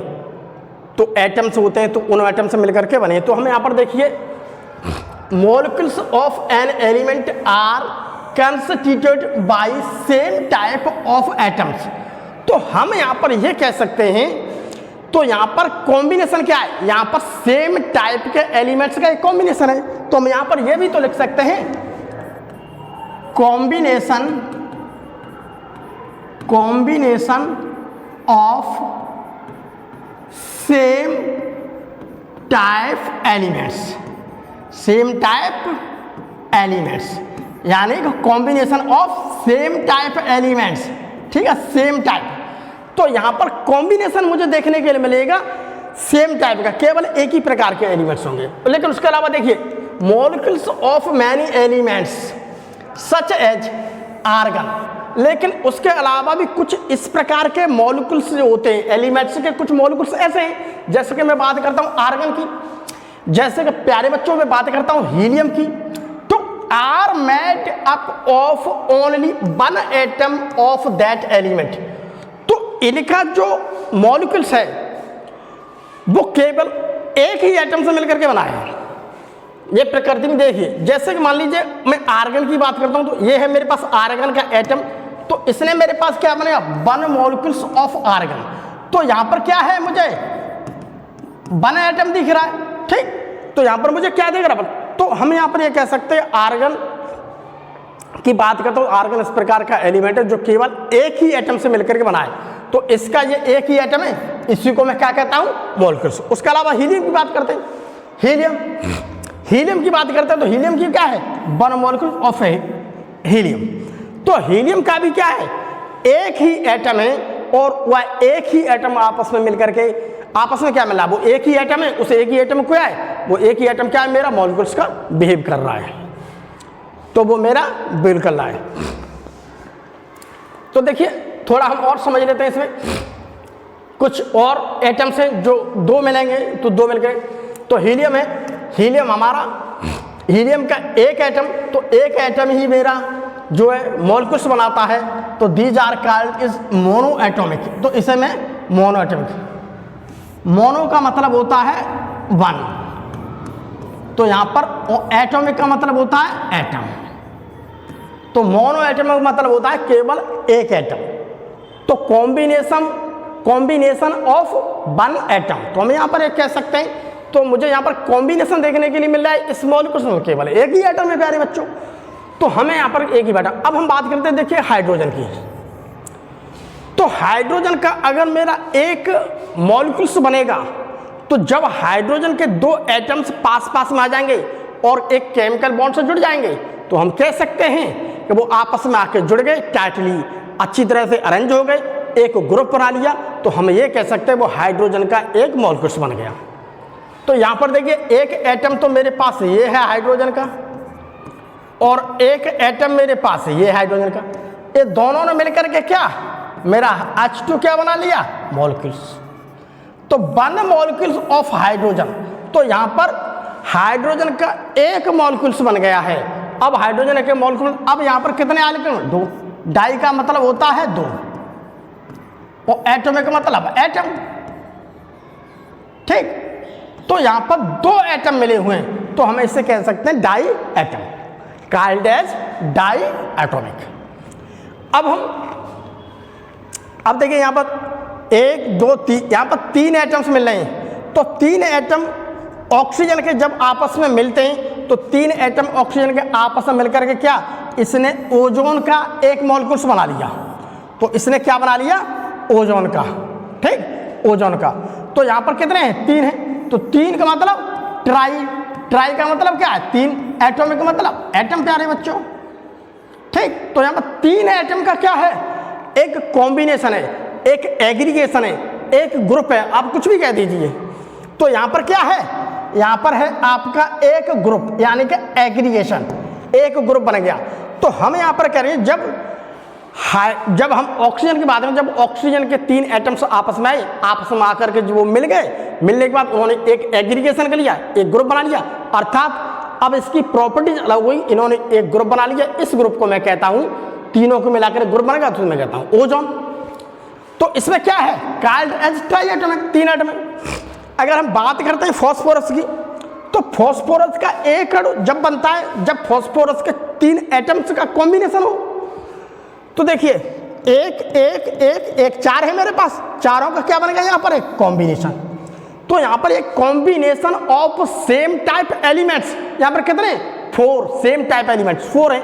तो एटम्स होते हैं तो उन एटम से मिलकर के बने हैं। तो हमें यहाँ पर देखिए molecules of an element are constituted by same type of atoms. तो हम यहाँ पर यह कह सकते हैं, तो यहाँ पर कॉम्बिनेशन क्या है, यहाँ पर सेम टाइप के एलिमेंट्स का एक कॉम्बिनेशन है। तो हम यहाँ पर यह भी तो लिख सकते हैं combination of same type elements, same type elements यानी combination of same type elements, ठीक है, सेम टाइप। तो यहां पर कॉम्बिनेशन मुझे देखने के लिए मिलेगा सेम टाइप का, केवल एक ही प्रकार के एलिमेंट्स होंगे। लेकिन उसके अलावा देखिए molecules of many elements such as argon, लेकिन उसके अलावा भी कुछ इस प्रकार के मॉलिक्यूल्स जो होते हैं एलिमेंट्स के, कुछ मॉलिक्यूल्स ऐसे हैं, जैसे कि मैं बात करता हूं आर्गन की, जैसे कि प्यारे बच्चों में बात करता हूं हीलियम की। तो are made up of only one atom of that element. तो इनका जो मॉलिक्यूल्स है वो केवल एक ही एटम से मिलकर के बना है। ये प्रकृति में देखिए, जैसे कि मान लीजिए मैं आर्गन की बात करता हूं, तो ये है मेरे पास आर्गन का एटम, तो इसने मेरे पास क्या बनेगा, 1 मॉलिक्यूल्स ऑफ आर्गन। तो यहां पर क्या है, मुझे 1 एटम दिख रहा है, ठीक। तो यहां पर मुझे क्या दिख रहा है, तो हम यहां पर ये कह सकते हैं आर्गन की बात करता हूं, आर्गन इस प्रकार का एलिमेंट है जो केवल एक ही एटम से मिलकर के बना है। तो इसका ये एक ही एटम है, इसी को मैं क्या कहता हूं, मॉलिक्यूल्स। उसके अलावा हीलियम की बात करते हैं, हीलियम की बात करते हैं, तो हीलियम की क्या है, 1 मॉलिक्यूल ऑफ हीलियम। तो हीलियम का भी क्या है, एक ही एटम है, और वह एक ही एटम आपस में मिलकर के आपस में क्या मिला, वो एक ही एटम है, उस एक ही एटम को क्या है, वो एक ही एटम क्या है, मेरा मॉलिक्यूल्स का बिहेव कर रहा है, तो वो मेरा बिहेव कर रहा है। तो देखिए थोड़ा हम और समझ लेते हैं, इसमें कुछ और एटम्स हैं जो 2 मिलेंगे, तो 2 मिल गए। तो हीलियम है, हीलियम हमारा, हीलियम का एक एटम, तो एक एटम ही मेरा जो है मॉलिक्यूल्स बनाता है, तो these are called is monoatomic. तो इसे मैं मोनो एटॉमिक, मोनो का मतलब होता है 1, तो यहां पर एटॉमिक का मतलब होता है एटम, तो मोनो एटॉमिक का मतलब होता है केवल एक एटम। तो कॉम्बिनेशन ऑफ 1 एटम, तो हम यहां पर एक कह सकते हैं, तो मुझे यहां पर कॉम्बिनेशन देखने के लिए मिल रहा है इस मॉलिक्यूल्स में, केवल एक ही एटम है प्यारे बच्चों, तो हमें यहां पर एक ही एटम। अब हम बात करते हैं, देखिए हाइड्रोजन की। तो हाइड्रोजन का अगर मेरा एक मॉलिक्यूल्स बनेगा, तो जब हाइड्रोजन के 2 एटम्स पास पास में आ जाएंगे और एक केमिकल बॉन्ड से जुड़ जाएंगे, तो हम कह सकते हैं कि वो आपस में आके जुड़ गए, टाइटली अच्छी तरह से अरेंज हो गए, एक ग्रुप बना लिया, तो हम ये कह सकते हैं वो हाइड्रोजन का एक मॉलिक्यूल्स बन गया। तो यहां पर देखिए एक एटम तो मेरे पास ये है हाइड्रोजन का, और एक एटम मेरे पास है ये हाइड्रोजन का, ये दोनों ने मिलकर के क्या मेरा H2 क्या बना लिया, मॉलिक्यूल्स। तो 1 मॉलिक्यूल्स ऑफ हाइड्रोजन, तो यहां पर हाइड्रोजन का एक मॉलिक्यूल्स बन गया है। अब हाइड्रोजन के मॉलिक्यूल, अब यहां पर कितने इलेक्ट्रॉन, 2। डाई का मतलब होता है 2, और एटॉमिक का मतलब एटम, ठीक। तो यहां पर 2 एटम मिले हुए हैं, तो हम इसे कह सकते हैं diatom, called as diatomic. अब देखिए यहां पर 1 2 3, यहां पर 3 एटम्स मिल रहे हैं, तो 3 एटम ऑक्सीजन के जब आपस में मिलते हैं, तो 3 एटम ऑक्सीजन के आपस में मिलकर के क्या, इसने ओजोन का एक मॉलिक्यूल्स बना लिया। तो इसने क्या बना लिया, ओजोन का, ठीक, ओजोन का। तो यहां पर कितने हैं, 3 हैं, तो 3 का मतलब ट्राई का मतलब क्या है, 3, एटॉमिक का मतलब एटम प्यारे बच्चों, ठीक। तो यहां पर 3 एटम का क्या है, एक कॉम्बिनेशन है, एक एग्रीगेशन है, एक ग्रुप है, आप कुछ भी कह दीजिए। तो यहां पर क्या है, यहां पर है आपका एक ग्रुप, यानी कि एग्रीगेशन, एक ग्रुप बन गया। तो हम यहां पर कह रहे हैं जब हम ऑक्सीजन की बात करें, जब ऑक्सीजन के 3 एटम्स आपस में आए, आपस में आकर के जो वो मिल गए, मिलने के बाद उन्होंने एक एग्रीगेशन कर लिया, एक ग्रुप बना लिया, अर्थात अब इसकी प्रॉपर्टीज अलग हुई, इन्होंने एक ग्रुप बना लिया। इस ग्रुप को मैं कहता हूं, तीनों को मिलाकर ग्रुप बनेगा, तो मैं कहता हूं ओजोन। तो इसमें क्या है, called as triatomic, 3 atomic. अगर हम बात करते हैं फास्फोरस की, तो फास्फोरस का एक अणु जब बनता है, जब फास्फोरस के 3 एटम्स का कॉम्बिनेशन हो, तो देखिए 1 1 1 1 4 है मेरे पास, चारों का क्या बन गया यहां पर, एक कॉम्बिनेशन। तो यहां पर एक combination of same type elements, यहां पर कितने, 4 सेम टाइप एलिमेंट्स 4 है।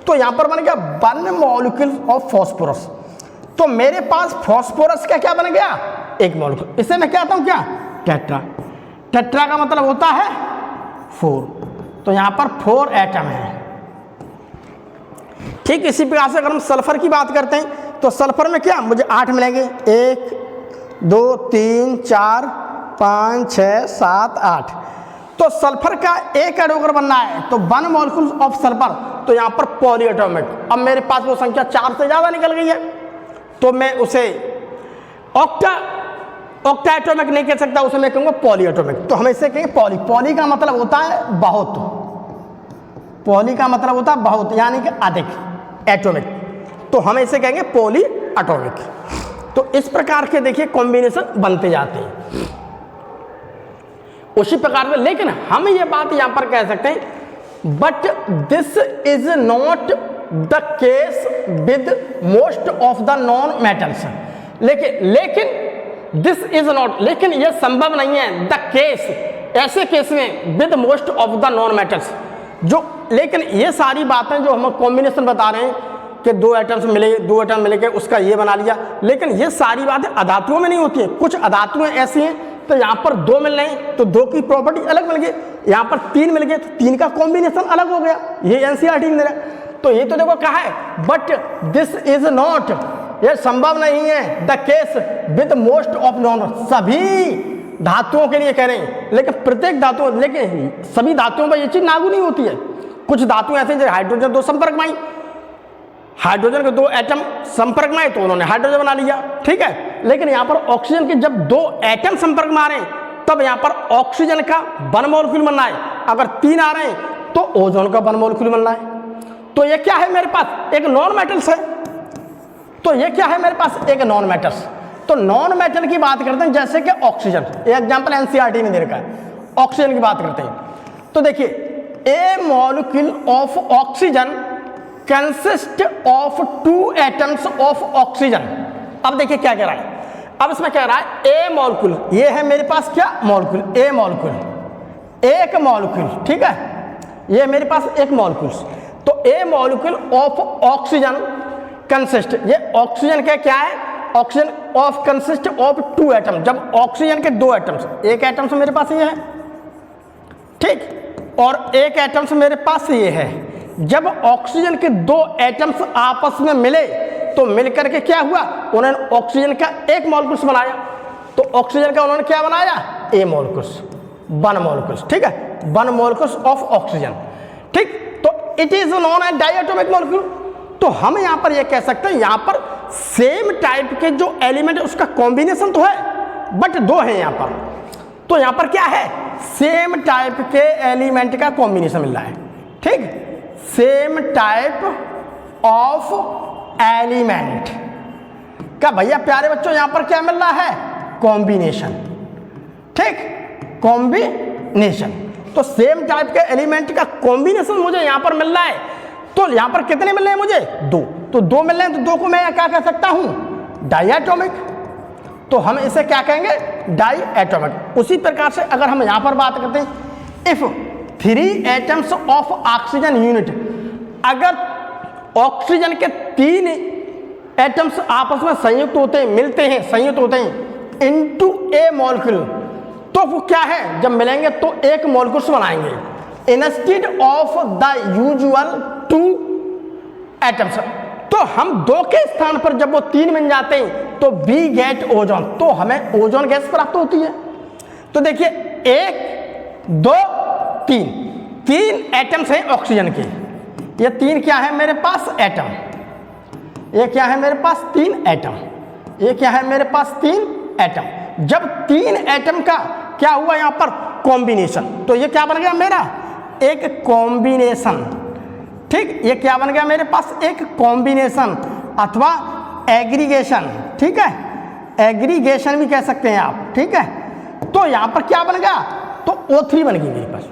तो यहां पर बन गया 1 मॉलिक्यूल ऑफ फास्फोरस। तो मेरे पास फास्फोरस का क्या बन गया, एक मॉलिक्यूल, इसे मैं कहता हूं क्या, टेट्रा। टेट्रा का मतलब होता है 4, तो यहां पर 4 एटम है, ठीक। इसी प्रकार से अगर हम सल्फर की बात करते हैं, तो सल्फर में क्या मुझे 8 मिलेंगे, 1 2 3 4 5 6 7 8। तो सल्फर का एक अणु अगर बनना है, तो 1 मॉलिक्यूल ऑफ सल्फर, तो यहां पर पॉलीएटॉमिक। अब मेरे पास वो संख्या 4 से ज्यादा निकल गई है, तो मैं उसे ऑक्टा एटॉमिक नहीं कह सकता, उसे मैं कहूंगा पॉलीएटॉमिक। तो हम इसे कहेंगे पॉली। पॉली का मतलब होता है बहुत, पॉली का मतलब होता है बहुत, यानी कि अधिक, एटॉमिक, तो हम इसे कहेंगे पॉली एटॉमिक, तो इस प्रकार के देखिए कॉम्बिनेशन बनते जाते हैं उसी प्रकार में। लेकिन हम ये बात यहां पर कह सकते हैं, but this is not the case with most of the non metals. लेकिन दिस इज नॉट, लेकिन यह संभव नहीं है द केस, ऐसे केस में with most of the non metals जो, लेकिन ये सारी बातें जो हम कॉम्बिनेशन बता रहे हैं कि दो एटम्स मिले, दो एटम मिले के उसका ये बना लिया, लेकिन ये सारी बातें अधातुओं में नहीं होती है। कुछ अधातुएं ऐसी हैं तो यहाँ पर दो मिल रहे हैं तो दो की प्रॉपर्टी अलग मिल गई, यहाँ पर तीन मिल गए तो तीन का कॉम्बिनेशन अलग हो गया। ये एनसीईआरटी में दे रहा है। तो ये तो देखो कहा है, बट दिस इज नॉट, ये संभव नहीं है the case with most of non, सभी धातुओं के लिए कह रहे हैं, लेकिन प्रत्येक धातु, लेकिन सभी धातुओं पर ये चीज लागू नहीं होती है। कुछ धातु ऐसे जैसे हाइड्रोजन दो संपर्क में आई, हाइड्रोजन के दो एटम संपर्क में आए तो उन्होंने हाइड्रोजन बना लिया, ठीक है। लेकिन यहाँ पर ऑक्सीजन के जब दो एटम संपर्क में आ रहे हैं तब यहाँ पर ऑक्सीजन का वन मॉलिक्यूल बनना है, अगर तीन आ रहे हैं तो ओजोन का वन मॉलिक्यूल बनना है। तो ये क्या है मेरे पास, एक नॉन मेटल्स है। तो ये क्या है मेरे पास, एक नॉन मेटल्स। तो नॉन मेटल की बात करते हैं जैसे कि ऑक्सीजन, एग्जाम्पल एनसीईआरटी में दे रखा है, ऑक्सीजन की बात करते हैं। तो देखिए a molecule of oxygen consist of two atoms of oxygen. अब देखिए क्या कह रहा है, अब इसमें कह रहा है ए मॉलिक्यूल, ये है मेरे पास क्या मॉलिक्यूल, ए मॉलिक्यूल, एक मॉलिक्यूल, ठीक है, ये मेरे पास एक मॉलिक्यूल। तो a molecule of oxygen consist, ये ऑक्सीजन का क्या है, oxygen of consist of two atom, जब ऑक्सीजन के दो एटम्स, एक एटम्स मेरे पास ये है, ठीक, और एक एटम्स मेरे पास ये है। जब ऑक्सीजन के दो एटम्स आपस में मिले तो मिलकर के क्या हुआ, उन्होंने ऑक्सीजन का एक मॉलिक्यूल बनाया। तो ऑक्सीजन का उन्होंने क्या बनाया, ए मॉलिक्यूल, वन मॉलिक्यूल, ठीक है, वन मॉलिक्यूल ऑफ ऑक्सीजन, ठीक। तो it is known as diatomic molecule. तो हम यहां पर यह कह सकते हैं, यहां पर सेम टाइप के जो एलिमेंट है उसका कॉम्बिनेशन तो है, बट दो है यहां पर। तो यहां पर क्या है, सेम टाइप के एलिमेंट का कॉम्बिनेशन मिल रहा है, ठीक, सेम टाइप ऑफ एलिमेंट का। भैया प्यारे बच्चों यहां पर क्या मिल रहा है, कॉम्बिनेशन, ठीक, कॉम्बिनेशन। तो सेम टाइप के एलिमेंट का कॉम्बिनेशन मुझे यहां पर मिल रहा है। तो यहां पर कितने मिल रहे हैं मुझे, दो। तो दो मिल रहे हैं तो दो को मैं क्या कह सकता हूं, डायटोमिक। तो हम इसे क्या कहेंगे, डायटोमिक। उसी प्रकार से अगर हम यहां पर बात करते हैं, if three atoms of oxygen unit, अगर ऑक्सीजन के तीन एटम्स आपस में संयुक्त होते हैं, मिलते हैं, संयुक्त होते हैं इनटू ए मॉलिक्यूल, तो वो क्या है, जब मिलेंगे तो एक मॉलिक्यूल बनाएंगे instead of the usual two atoms. तो हम दो के स्थान पर जब वो तीन बन जाते हैं तो वी गेट ओजोन, तो हमें ओजोन गैस प्राप्त होती है। तो देखिए एक दो तीन, तीन एटम्स हैं ऑक्सीजन के, ये तीन क्या है मेरे पास एटम, ये क्या है मेरे पास तीन एटम, ये क्या है मेरे पास तीन एटम। जब तीन एटम का क्या हुआ यहां पर कॉम्बिनेशन, तो ये क्या बन गया मेरा, एक कॉम्बिनेशन, ठीक, ये क्या बन गया मेरे पास, एक कॉम्बिनेशन अथवा एग्रीगेशन, ठीक है, एग्रीगेशन भी कह सकते हैं आप, ठीक है। तो यहां पर क्या बन गया, तो O3 बन गई मेरे पास,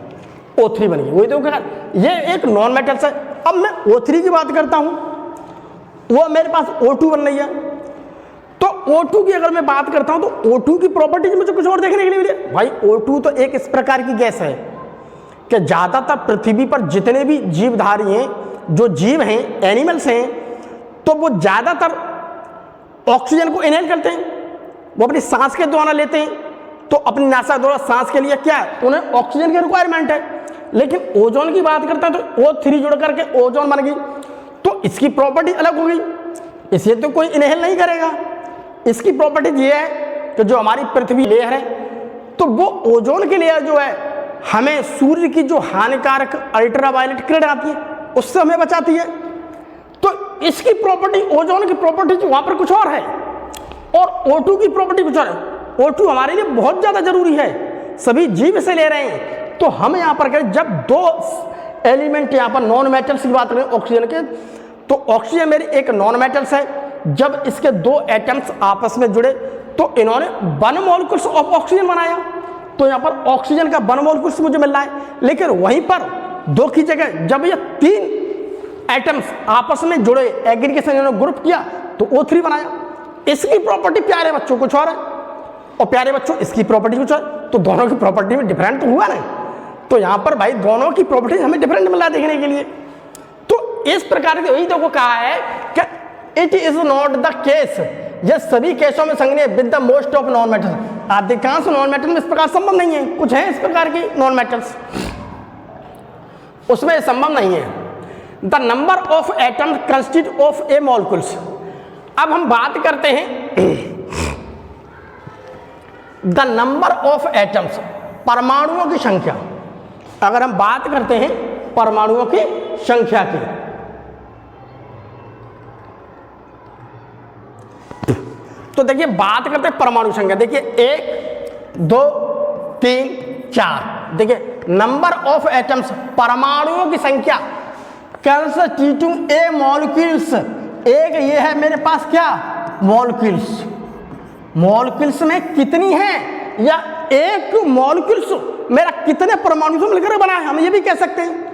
O3 बन गई। वही तो क्या, ये एक नॉन मेटल्स है। अब मैं O3 की बात करता हूं, वो मेरे पास O2 बन रही है। तो O2 की अगर मैं बात करता हूं तो O2 की प्रॉपर्टीज मुझे कुछ और देखने के लिए मिले। भाई O2 तो एक इस प्रकार की गैस है कि ज़्यादातर पृथ्वी पर जितने भी जीवधारी हैं, जो जीव हैं, एनिमल्स हैं, तो वो ज़्यादातर ऑक्सीजन को इनहेल करते हैं, वो अपनी सांस के द्वारा लेते हैं। तो अपनी नासा द्वारा सांस के लिए क्या है, उन्हें ऑक्सीजन की रिक्वायरमेंट है। लेकिन ओजोन की बात करते हैं तो O3 जुड़ करके ओजोन बन गई, तो इसकी प्रॉपर्टी अलग हो गई, इसे तो कोई इनहेल नहीं करेगा। इसकी प्रॉपर्टी ये है कि जो हमारी पृथ्वी लेयर है, तो वो ओजोन की लेयर जो है हमें सूर्य की जो हानिकारक अल्ट्रावायलेट किरण आती है उससे हमें बचाती है। तो इसकी प्रॉपर्टी, ओजोन की प्रॉपर्टी वहां पर कुछ और है और O2 की प्रॉपर्टी कुछ और है। O2 हमारे लिए बहुत ज़्यादा जरूरी है, सभी जीव से ले रहे हैं। तो हम यहाँ पर करें, जब दो एलिमेंट यहाँ पर नॉन मेटल्स की बात करें ऑक्सीजन के, तो ऑक्सीजन मेरी एक नॉन मेटल्स है जब इसके दो एटम्स आपस में जुड़े तो इन्होंने 1 मॉलिक्यूल्स ऑफ ऑक्सीजन बनाया। तो यहाँ पर ऑक्सीजन का 1 मॉलिक्यूल्स मुझे मिल रहा है, लेकिन वहीं पर 2 की जगह जब ये 3 एटम्स आपस में जुड़े, एग्रीगेशन इन्होंने ग्रुप किया तो O3 बनाया। इसकी प्रॉपर्टी प्यारे बच्चों कुछ और है और प्यारे बच्चों इसकी प्रॉपर्टी कुछ और, तो दोनों की प्रॉपर्टी में डिफरेंट तो हुआ ना। तो यहाँ पर भाई दोनों की प्रॉपर्टी हमें डिफरेंट मिला देखने के लिए। तो इस प्रकार से वही देखो कहा है कि it is not the case, यह सभी केसों में संगनीय with the most of non metals. अधिकांश नॉन मेटल में इस प्रकार संभव नहीं है, कुछ है इस प्रकार की नॉन मेटल्स उसमें संभव नहीं है। The number of atoms constitute of A molecules. अब हम बात करते हैं द नंबर ऑफ एटम्स, परमाणुओं की संख्या। अगर हम बात करते हैं परमाणुओं की संख्या की, तो देखिए बात करते हैं परमाणु संख्या। देखिए 1 2 3 4, देखिए नंबर ऑफ एटम्स, परमाणुओं की संख्या कंस्टिट्यूटिंग ए मॉलिक्यूल्स। एक ये है मेरे पास क्या, मॉलिक्यूल्स। मॉलिक्यूल्स में कितनी है, या एक मॉलिक्यूल्स मेरा कितने परमाणु से मिलकर बना है, हम ये भी कह सकते हैं।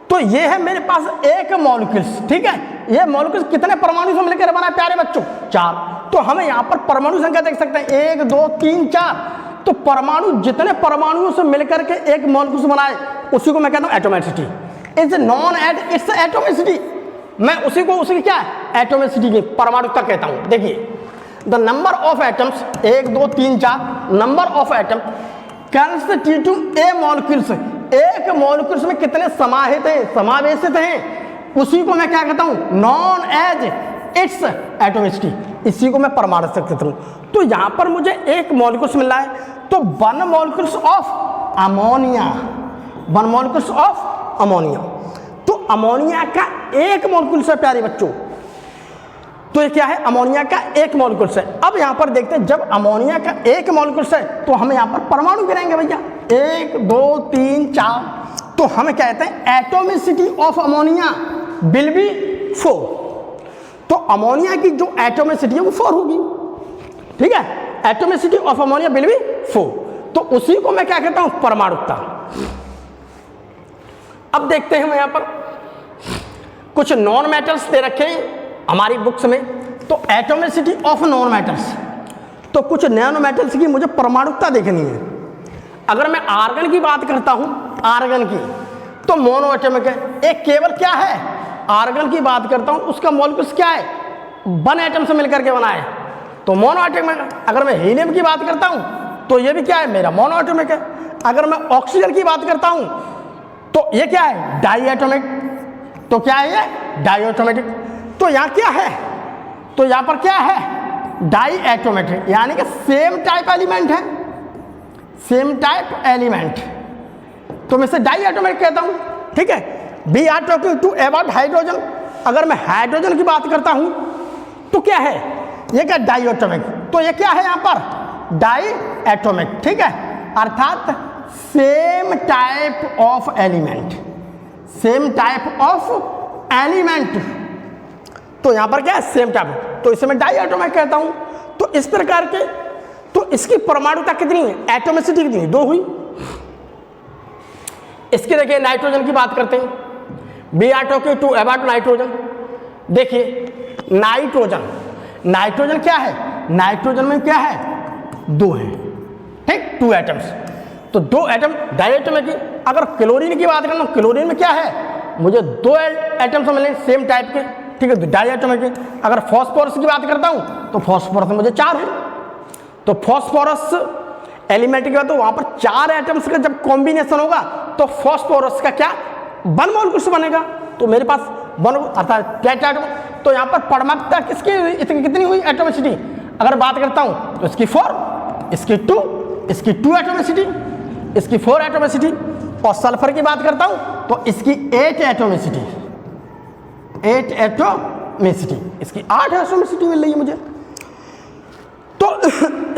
तो ये है मेरे पास एक मॉलिक्यूल्स, ठीक है। ये मॉलिक्यूल्स कितने परमाणु से मिलकर बना है प्यारे बच्चों, 4। तो हमें यहाँ पर परमाणु संख्या देख सकते हैं 1 2 3 4। तो परमाणु जितने परमाणुओं से मिलकर के एक मॉलिक्यूल्स बनाए उसी को मैं कहता हूँ atomicity. Is non at its atomicity, मैं उसी को उसकी क्या है एटोमिसिटी की परमाणुता कहता हूँ। देखिए the number of atoms 1 2 3 4, number of atom constituting A molecules, एक मॉलिक्यूल्स में कितने समाहित हैं, समावेशित हैं, उसी को मैं क्या कहता हूँ नॉन एज इट्स एटोमिसिटी, इसी को मैं परमाणु से कहता हूँ। तो यहाँ पर मुझे एक मॉलिक्यूल्स मिल रहा है, तो 1 molecules of ammonia, 1 molecules of ammonia. तो अमोनिया का एक मॉलिक्यूल्स है प्यारे बच्चों, तो ये क्या है अमोनिया का एक मॉलिक्यूल्स है। अब यहाँ पर देखते हैं जब अमोनिया का एक मॉलिक्यूल्स है तो हम यहाँ पर परमाणु गिनेंगे भैया 1 2 3 4, तो हम कहते हैं atomicity of ammonia will be 4। तो अमोनिया की जो एटोमिसिटी है वो 4 होगी, ठीक है। Atomicity of ammonia will be 4, तो उसी को मैं क्या कहता हूँ परमाणुकता। अब देखते हैं हम यहाँ पर कुछ नॉन मेटल्स दे रखे हैं हमारी बुक्स में, तो एटोमिसिटी ऑफ नॉन मेटल्स, तो कुछ नैनो मेटल्स की मुझे परमाणुकता देखनी है। अगर मैं आर्गन की बात करता हूं, आर्गन की, तो मोनो एटॉमिक है, एक केवल क्या है आर्गन की बात करता हूं उसका मॉलिक्यूल्स क्या है 1 एटम से मिलकर के बना है, तो मोनो एटॉमिक। अगर मैं हीलियम की बात करता हूं तो ये भी क्या है मेरा मोनो एटॉमिक है। अगर मैं ऑक्सीजन की बात करता हूं तो ये क्या है डाई एटॉमिक, तो क्या है ये डाई एटॉमिक। तो यहाँ क्या है, तो यहाँ पर क्या है डाई एटोमेटिक, यानी कि सेम टाइप एलिमेंट है, सेम टाइप एलिमेंट, तो मैं इसे डाई एटोमेटिक कहता हूँ, ठीक है। We are talking to about hydrogen. अगर मैं हाइड्रोजन की बात करता हूँ तो क्या है ये क्या डाई एटोमिक, तो ये क्या है यहाँ पर डाई एटोमिक, ठीक है। अर्थात same type of element, same type of element, तो यहां पर क्या है सेम टाइप, तो इसे मैं डाई एटोमिक कहता हूं। तो इस प्रकार के, तो इसकी परमाणुता कितनी है, एटोमिसिटी कितनी, 2 हुई। इसके देखिए नाइट्रोजन की बात करते हैं, we are talking to about nitrogen. देखिए नाइट्रोजन, नाइट्रोजन क्या है, नाइट्रोजन में क्या है 2 है, ठीक, 2 एटम्स, तो 2 एटम डाई एटोमिक। अगर क्लोरीन की बात करें तो क्लोरीन में क्या है मुझे 2 एटम्स मिले सेम टाइप के, ठीक है, डाई एटॉमिक। अगर फॉस्फोरस की बात करता हूं तो फॉस्फोरस में मुझे 4 है, तो फॉस्फोरस एलिमेंट के बाद तो वहां पर 4 एटम्स का जब कॉम्बिनेशन होगा तो फॉस्फोरस का क्या 1 मॉलिक्यूल्स बनेगा, तो मेरे पास 1 अर्थात एटम। तो यहाँ पर परमाणुता किसकी कितनी हुई एटोमिसिटी, अगर बात करता हूं तो इसकी 4, इसकी 2, इसकी 2 एटोमिसिटी, इसकी 4 एटोमिसिटी, और सल्फर की बात करता हूं तो इसकी 8 एटोमिसिटी, 8 एटोमिसिटी, इसकी 8 एटोमिसिटी मिल रही है मुझे। तो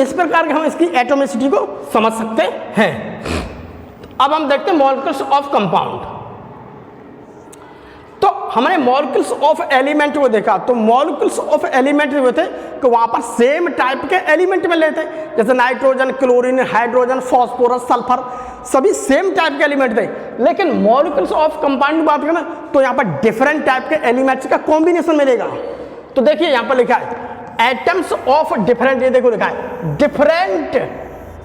इस प्रकार के हम इसकी एटोमिसिटी को समझ सकते हैं। अब हम देखते हैं मॉलिक्यूल्स ऑफ कंपाउंड। तो हमने मॉलिक्यूल्स ऑफ एलिमेंट को देखा, तो मॉलिक्यूल्स ऑफ एलिमेंट जो थे कि वहाँ पर सेम टाइप के एलिमेंट मिल रहे थे, जैसे nitrogen, chlorine, hydrogen, phosphorus, sulphur, सभी सेम टाइप के एलिमेंट थे। लेकिन मॉलिक्यूल्स ऑफ कंपाउंड की बात करें तो यहाँ पर डिफरेंट टाइप के एलिमेंट्स का कॉम्बिनेशन मिलेगा। तो देखिए यहाँ पर लिखा है एटम्स ऑफ डिफरेंट, ये देखो लिखा है different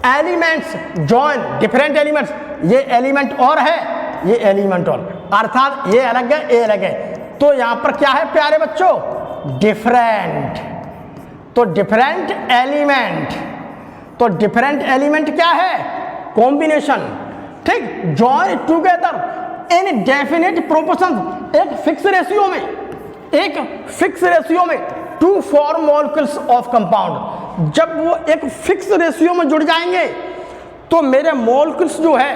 elements join, different elements, ये एलिमेंट और है, ये एलिमेंट और, अर्थात ये अलग है, ये अलग है। तो यहां पर क्या है प्यारे बच्चों, डिफरेंट। तो डिफरेंट एलिमेंट, तो डिफरेंट एलिमेंट क्या है, कॉम्बिनेशन, ठीक, join together in definite proportion, एक फिक्स रेशियो में, एक फिक्स रेशियो में to form molecules of compound. जब वो एक फिक्स रेशियो में जुड़ जाएंगे तो मेरे मॉलिक्यूल्स जो है,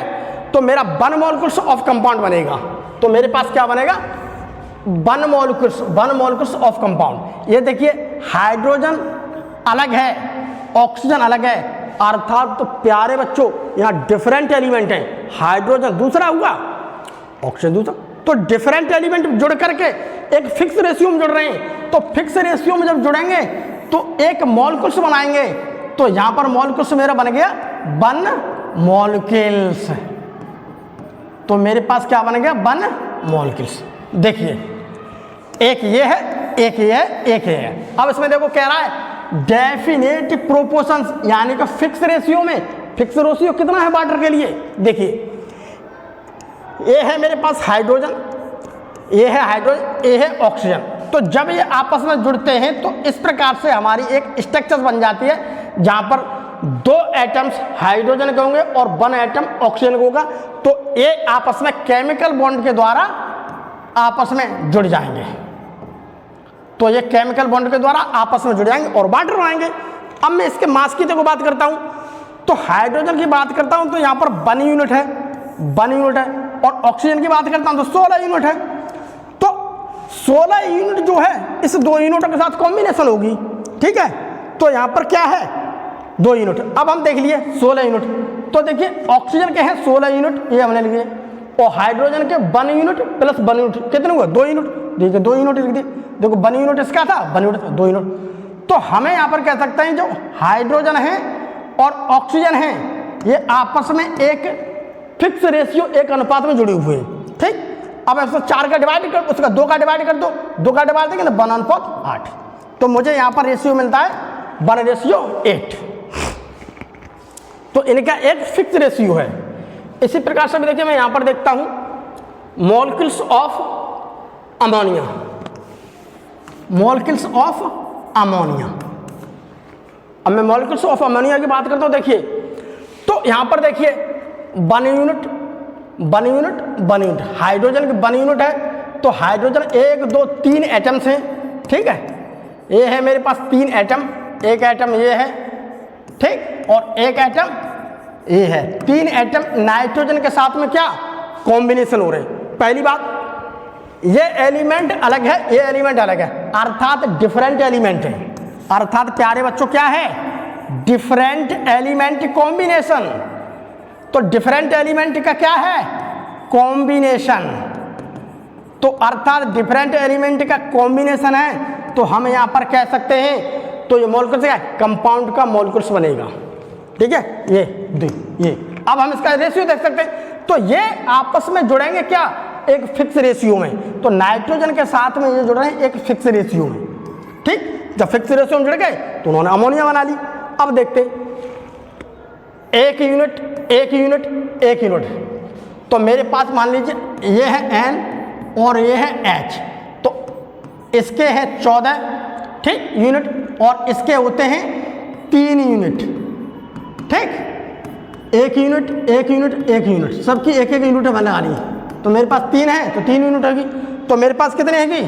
तो मेरा वन मॉलिक्यूल्स ऑफ कंपाउंड बनेगा। तो मेरे पास क्या बनेगा, वन मॉलिक्यूल्स ऑफ कंपाउंड। ये देखिए हाइड्रोजन अलग है, ऑक्सीजन अलग है, अर्थात तो प्यारे बच्चों यहाँ डिफरेंट एलिमेंट हैं, हाइड्रोजन दूसरा हुआ, ऑक्सीजन दूसरा। तो डिफरेंट एलिमेंट जुड़ करके एक फिक्स रेशियो में जुड़ रहे हैं, तो फिक्स रेशियो में जब जुड़ेंगे तो एक मॉलिक्यूल्स बनाएंगे। तो यहां पर मॉलिक्यूल्स मेरा बन गया वन मॉलिक्यूल्स, तो मेरे पास क्या बन गया, वन मॉलिक्यूल्स। देखिए एक ये है, एक ये है, एक ये है। अब इसमें देखो कह रहा है डेफिनेट प्रोपोर्शंस, यानी कि फिक्स रेशियो में, फिक्स रेशियो कितना है वाटर के लिए, देखिए ये है मेरे पास हाइड्रोजन, ये है हाइड्रोजन, ये है ऑक्सीजन। तो जब ये आपस में जुड़ते हैं तो इस प्रकार से हमारी एक स्ट्रक्चर बन जाती है, जहां पर दो एटम्स हाइड्रोजन के होंगे और वन एटम ऑक्सीजन का होगा। तो ये आपस में केमिकल बॉन्ड के द्वारा आपस में जुड़ जाएंगे, तो ये केमिकल बॉन्ड के द्वारा आपस में जुड़ जाएंगे और वाटर बनाएंगे। अब मैं इसके मास की देखो बात करता हूं, तो हाइड्रोजन की बात करता हूं तो यहां पर 1 यूनिट है, 1 यूनिट है, और ऑक्सीजन की बात करता हूं तो 16 यूनिट है। तो 16 यूनिट जो है इस 2 यूनिटों के साथ कॉम्बिनेशन होगी, ठीक है। तो यहां पर क्या है, 2 यूनिट। अब हम देख लिए 16 यूनिट, तो देखिए ऑक्सीजन के हैं 16 यूनिट, ये हमने लिख दिए, और हाइड्रोजन के 1 यूनिट प्लस 1 यूनिट कितने हुए, 2 यूनिट। देखिए 2 यूनिट लिख दिए, देखो 1 यूनिट इसका था, 1 यूनिट 2 यूनिट। तो हमें यहां पर कह सकते हैं जो हाइड्रोजन है और ऑक्सीजन है ये आपस में एक फिक्स रेशियो, एक अनुपात में जुड़े हुए हैं, ठीक। अब इसको 4 का डिवाइड कर, उसका 2 का डिवाइड कर दो, 2 का डिवाइड देंगे तो 1/8, तो मुझे यहाँ पर रेशियो मिलता है 1:8। तो इनका एक फिक्स रेशियो है। इसी प्रकार से भी देखिए मैं यहाँ पर देखता हूँ molecules of ammonia, molecules of ammonia. अब मैं मॉलिक्यूल्स ऑफ अमोनिया की बात करता हूँ, देखिए तो यहाँ पर देखिए 1 यूनिट, 1 यूनिट, 1 यूनिट, हाइड्रोजन की 1 यूनिट है, तो हाइड्रोजन 1 2 3 एटम्स हैं, ठीक है। ये है मेरे पास 3 एटम, एक एटम ये है, ठीक, और एक एटम ये है, 3 एटम नाइट्रोजन के साथ में क्या कॉम्बिनेशन हो रहे हैं। पहली बात ये एलिमेंट अलग है, ये एलिमेंट अलग है, अर्थात डिफरेंट एलिमेंट है, अर्थात प्यारे बच्चों क्या है, डिफरेंट एलिमेंट कॉम्बिनेशन। तो डिफरेंट एलिमेंट का क्या है, कॉम्बिनेशन। तो अर्थात डिफरेंट एलिमेंट का कॉम्बिनेशन है, तो हम यहां पर कह सकते हैं, तो ये मॉलिक्यूल्स क्या है, कंपाउंड का मॉलिक्यूल्स बनेगा, ठीक है। ये अब हम इसका रेशियो देख सकते हैं, तो ये आपस में जुड़ेंगे क्या, एक फिक्स रेशियो में। तो नाइट्रोजन के साथ में ये जुड़ रहे हैं एक फिक्स रेशियो में, ठीक। जब फिक्स रेशियो में जुड़ गए तो उन्होंने अमोनिया बना ली। अब देखते 1 यूनिट, 1 यूनिट, 1 यूनिट, तो मेरे पास मान लीजिए ये है N और ये है H, तो इसके हैं 14, ठीक, यूनिट, और इसके होते हैं 3 यूनिट, ठीक। 1 यूनिट, 1 यूनिट, 1 यूनिट, सबकी 1-1 यूनिट बना रही है। तो मेरे पास 3 है तो 3 यूनिट होगी, तो मेरे पास कितने हैगी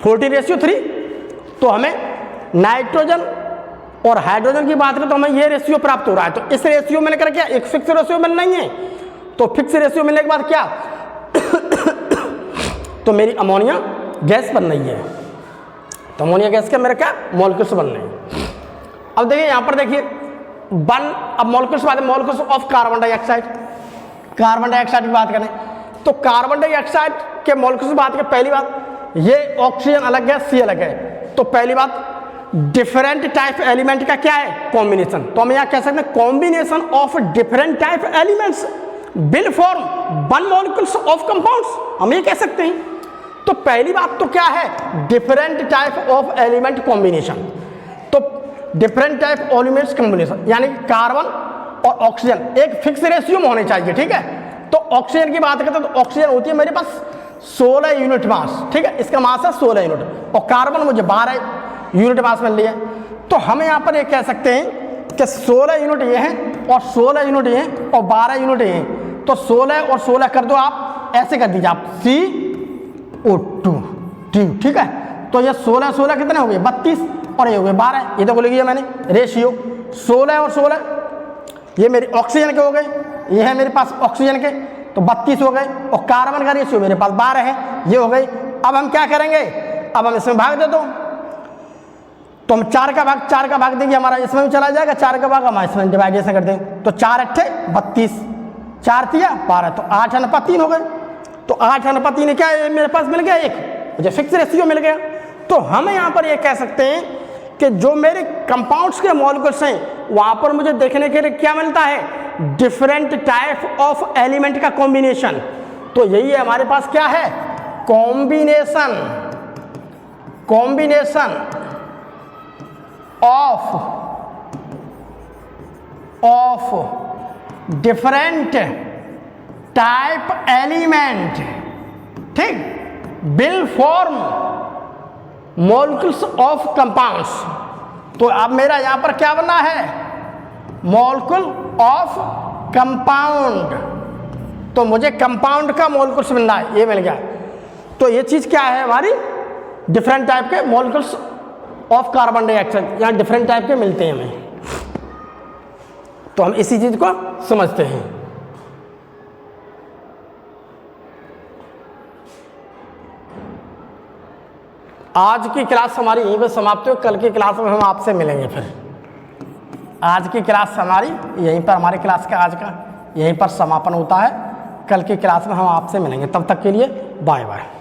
40:3। तो हमें नाइट्रोजन और हाइड्रोजन की बात करें तो हमें ये रेशियो प्राप्त हो रहा है। तो इस रेशियो में लेकर क्या एक फिक्स रेशियो मिल नहीं है, तो फिक्स रेशियो मिलने के बाद क्या तो मेरी अमोनिया गैस बन रही है, तो अमोनिया गैस के मेरे क्या मॉलिक्यूल्स बन रहे हैं। अब देखिए यहाँ पर देखिए अब मॉलिक्यूल्स बात है, molecules of carbon dioxide, carbon dioxide की बात करें तो कार्बन डाइऑक्साइड के मॉलिक्यूल्स बात करें, पहली बात ये ऑक्सीजन अलग है, सी अलग है, तो पहली बात डिफरेंट टाइप एलिमेंट का क्या है कॉम्बिनेशन, तो हम यहाँ कह सकते हैं combination of different type elements will form one molecules of compounds, हम ये कह सकते हैं। तो पहली बात तो क्या है different type of element combination, तो डिफरेंट टाइप एलिमेंट्स कॉम्बिनेशन यानी कार्बन और ऑक्सीजन एक फिक्स रेशियो में होने चाहिए, ठीक है। तो ऑक्सीजन की बात करते हैं तो ऑक्सीजन होती है मेरे पास 16 यूनिट मास, ठीक है, इसका मास है 16 यूनिट और कार्बन मुझे 12 यूनिट मास मिल रही है। तो हम यहाँ पर ये कह सकते हैं कि 16 यूनिट ये हैं और 16 यूनिट ये हैं और 12 यूनिट ये हैं, तो 16 और 16 कर दो आप, ऐसे कर दीजिए आप CO2, ठीक है। तो ये 16 कितने हो गए 32 और ये हो गए 12, ये तो बोल लिया मैंने रेशियो 16 और 16, ये मेरे ऑक्सीजन के हो गए, ये है मेरे पास ऑक्सीजन के तो 32 हो गए और कार्बन का रेशियो मेरे पास 12 है, ये हो गई। अब हम क्या करेंगे, अब हम इसमें भाग दे दो, तो हम 4 का भाग देंगे, हमारा इसमें भी चला जाएगा 4 का भाग, हम इसमें डिवाइडेशन कर देंगे, तो 4 अट्ठे 32, 4 तिया 12, तो 8 अनुपात 3 हो गए, तो 8 अनुपात 3 क्या है मेरे पास मिल गया, एक मुझे फिक्स रेशियो मिल गया। तो हम यहाँ पर ये कह सकते हैं कि जो मेरे कंपाउंड्स के मॉलिक्यूल्स हैं वहाँ पर मुझे देखने के लिए क्या मिलता है डिफरेंट टाइप ऑफ एलिमेंट का कॉम्बिनेशन, तो यही है हमारे पास क्या है combination of different type element, ठीक, will form molecules of compounds. तो अब मेरा यहां पर क्या बनना है मॉलिक्यूल ऑफ कंपाउंड, तो मुझे कंपाउंड का मॉलिक्यूल्स मिलना है, ये मिल गया। तो ये चीज क्या है हमारी डिफरेंट टाइप के मॉलिक्यूल्स ऑफ कार्बन डाइऑक्साइड, यहाँ डिफरेंट टाइप के मिलते हैं हमें, तो हम इसी चीज को समझते हैं। आज की क्लास हमारी यहीं पर समाप्त हो, कल की क्लास में हम आपसे मिलेंगे फिर। आज की क्लास हमारी यहीं पर, हमारी क्लास का आज का यहीं पर समापन होता है, कल की क्लास में हम आपसे मिलेंगे, तब तक के लिए बाय बाय।